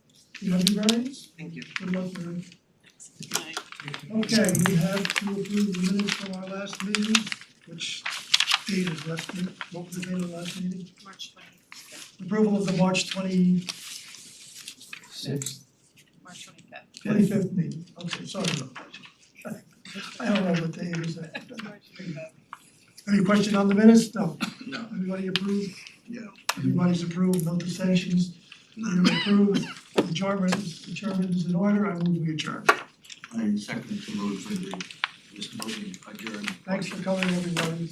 You have your variance? Thank you. Good luck, Mary. Aye. Okay, we have to approve the minutes from our last meeting. which date is left, what was the date of the last meeting? March 20, Approval of the March March 25th. 25th meeting, okay, sorry about that. I don't know what day it is. Any question on the minutes? No. No. Everybody approved? Yeah. Everybody's approved, no dissensions? You're approved, adjournment is in order, I move we adjourn. I second the motion for the, this moving adjourned. Thanks for coming, everybody.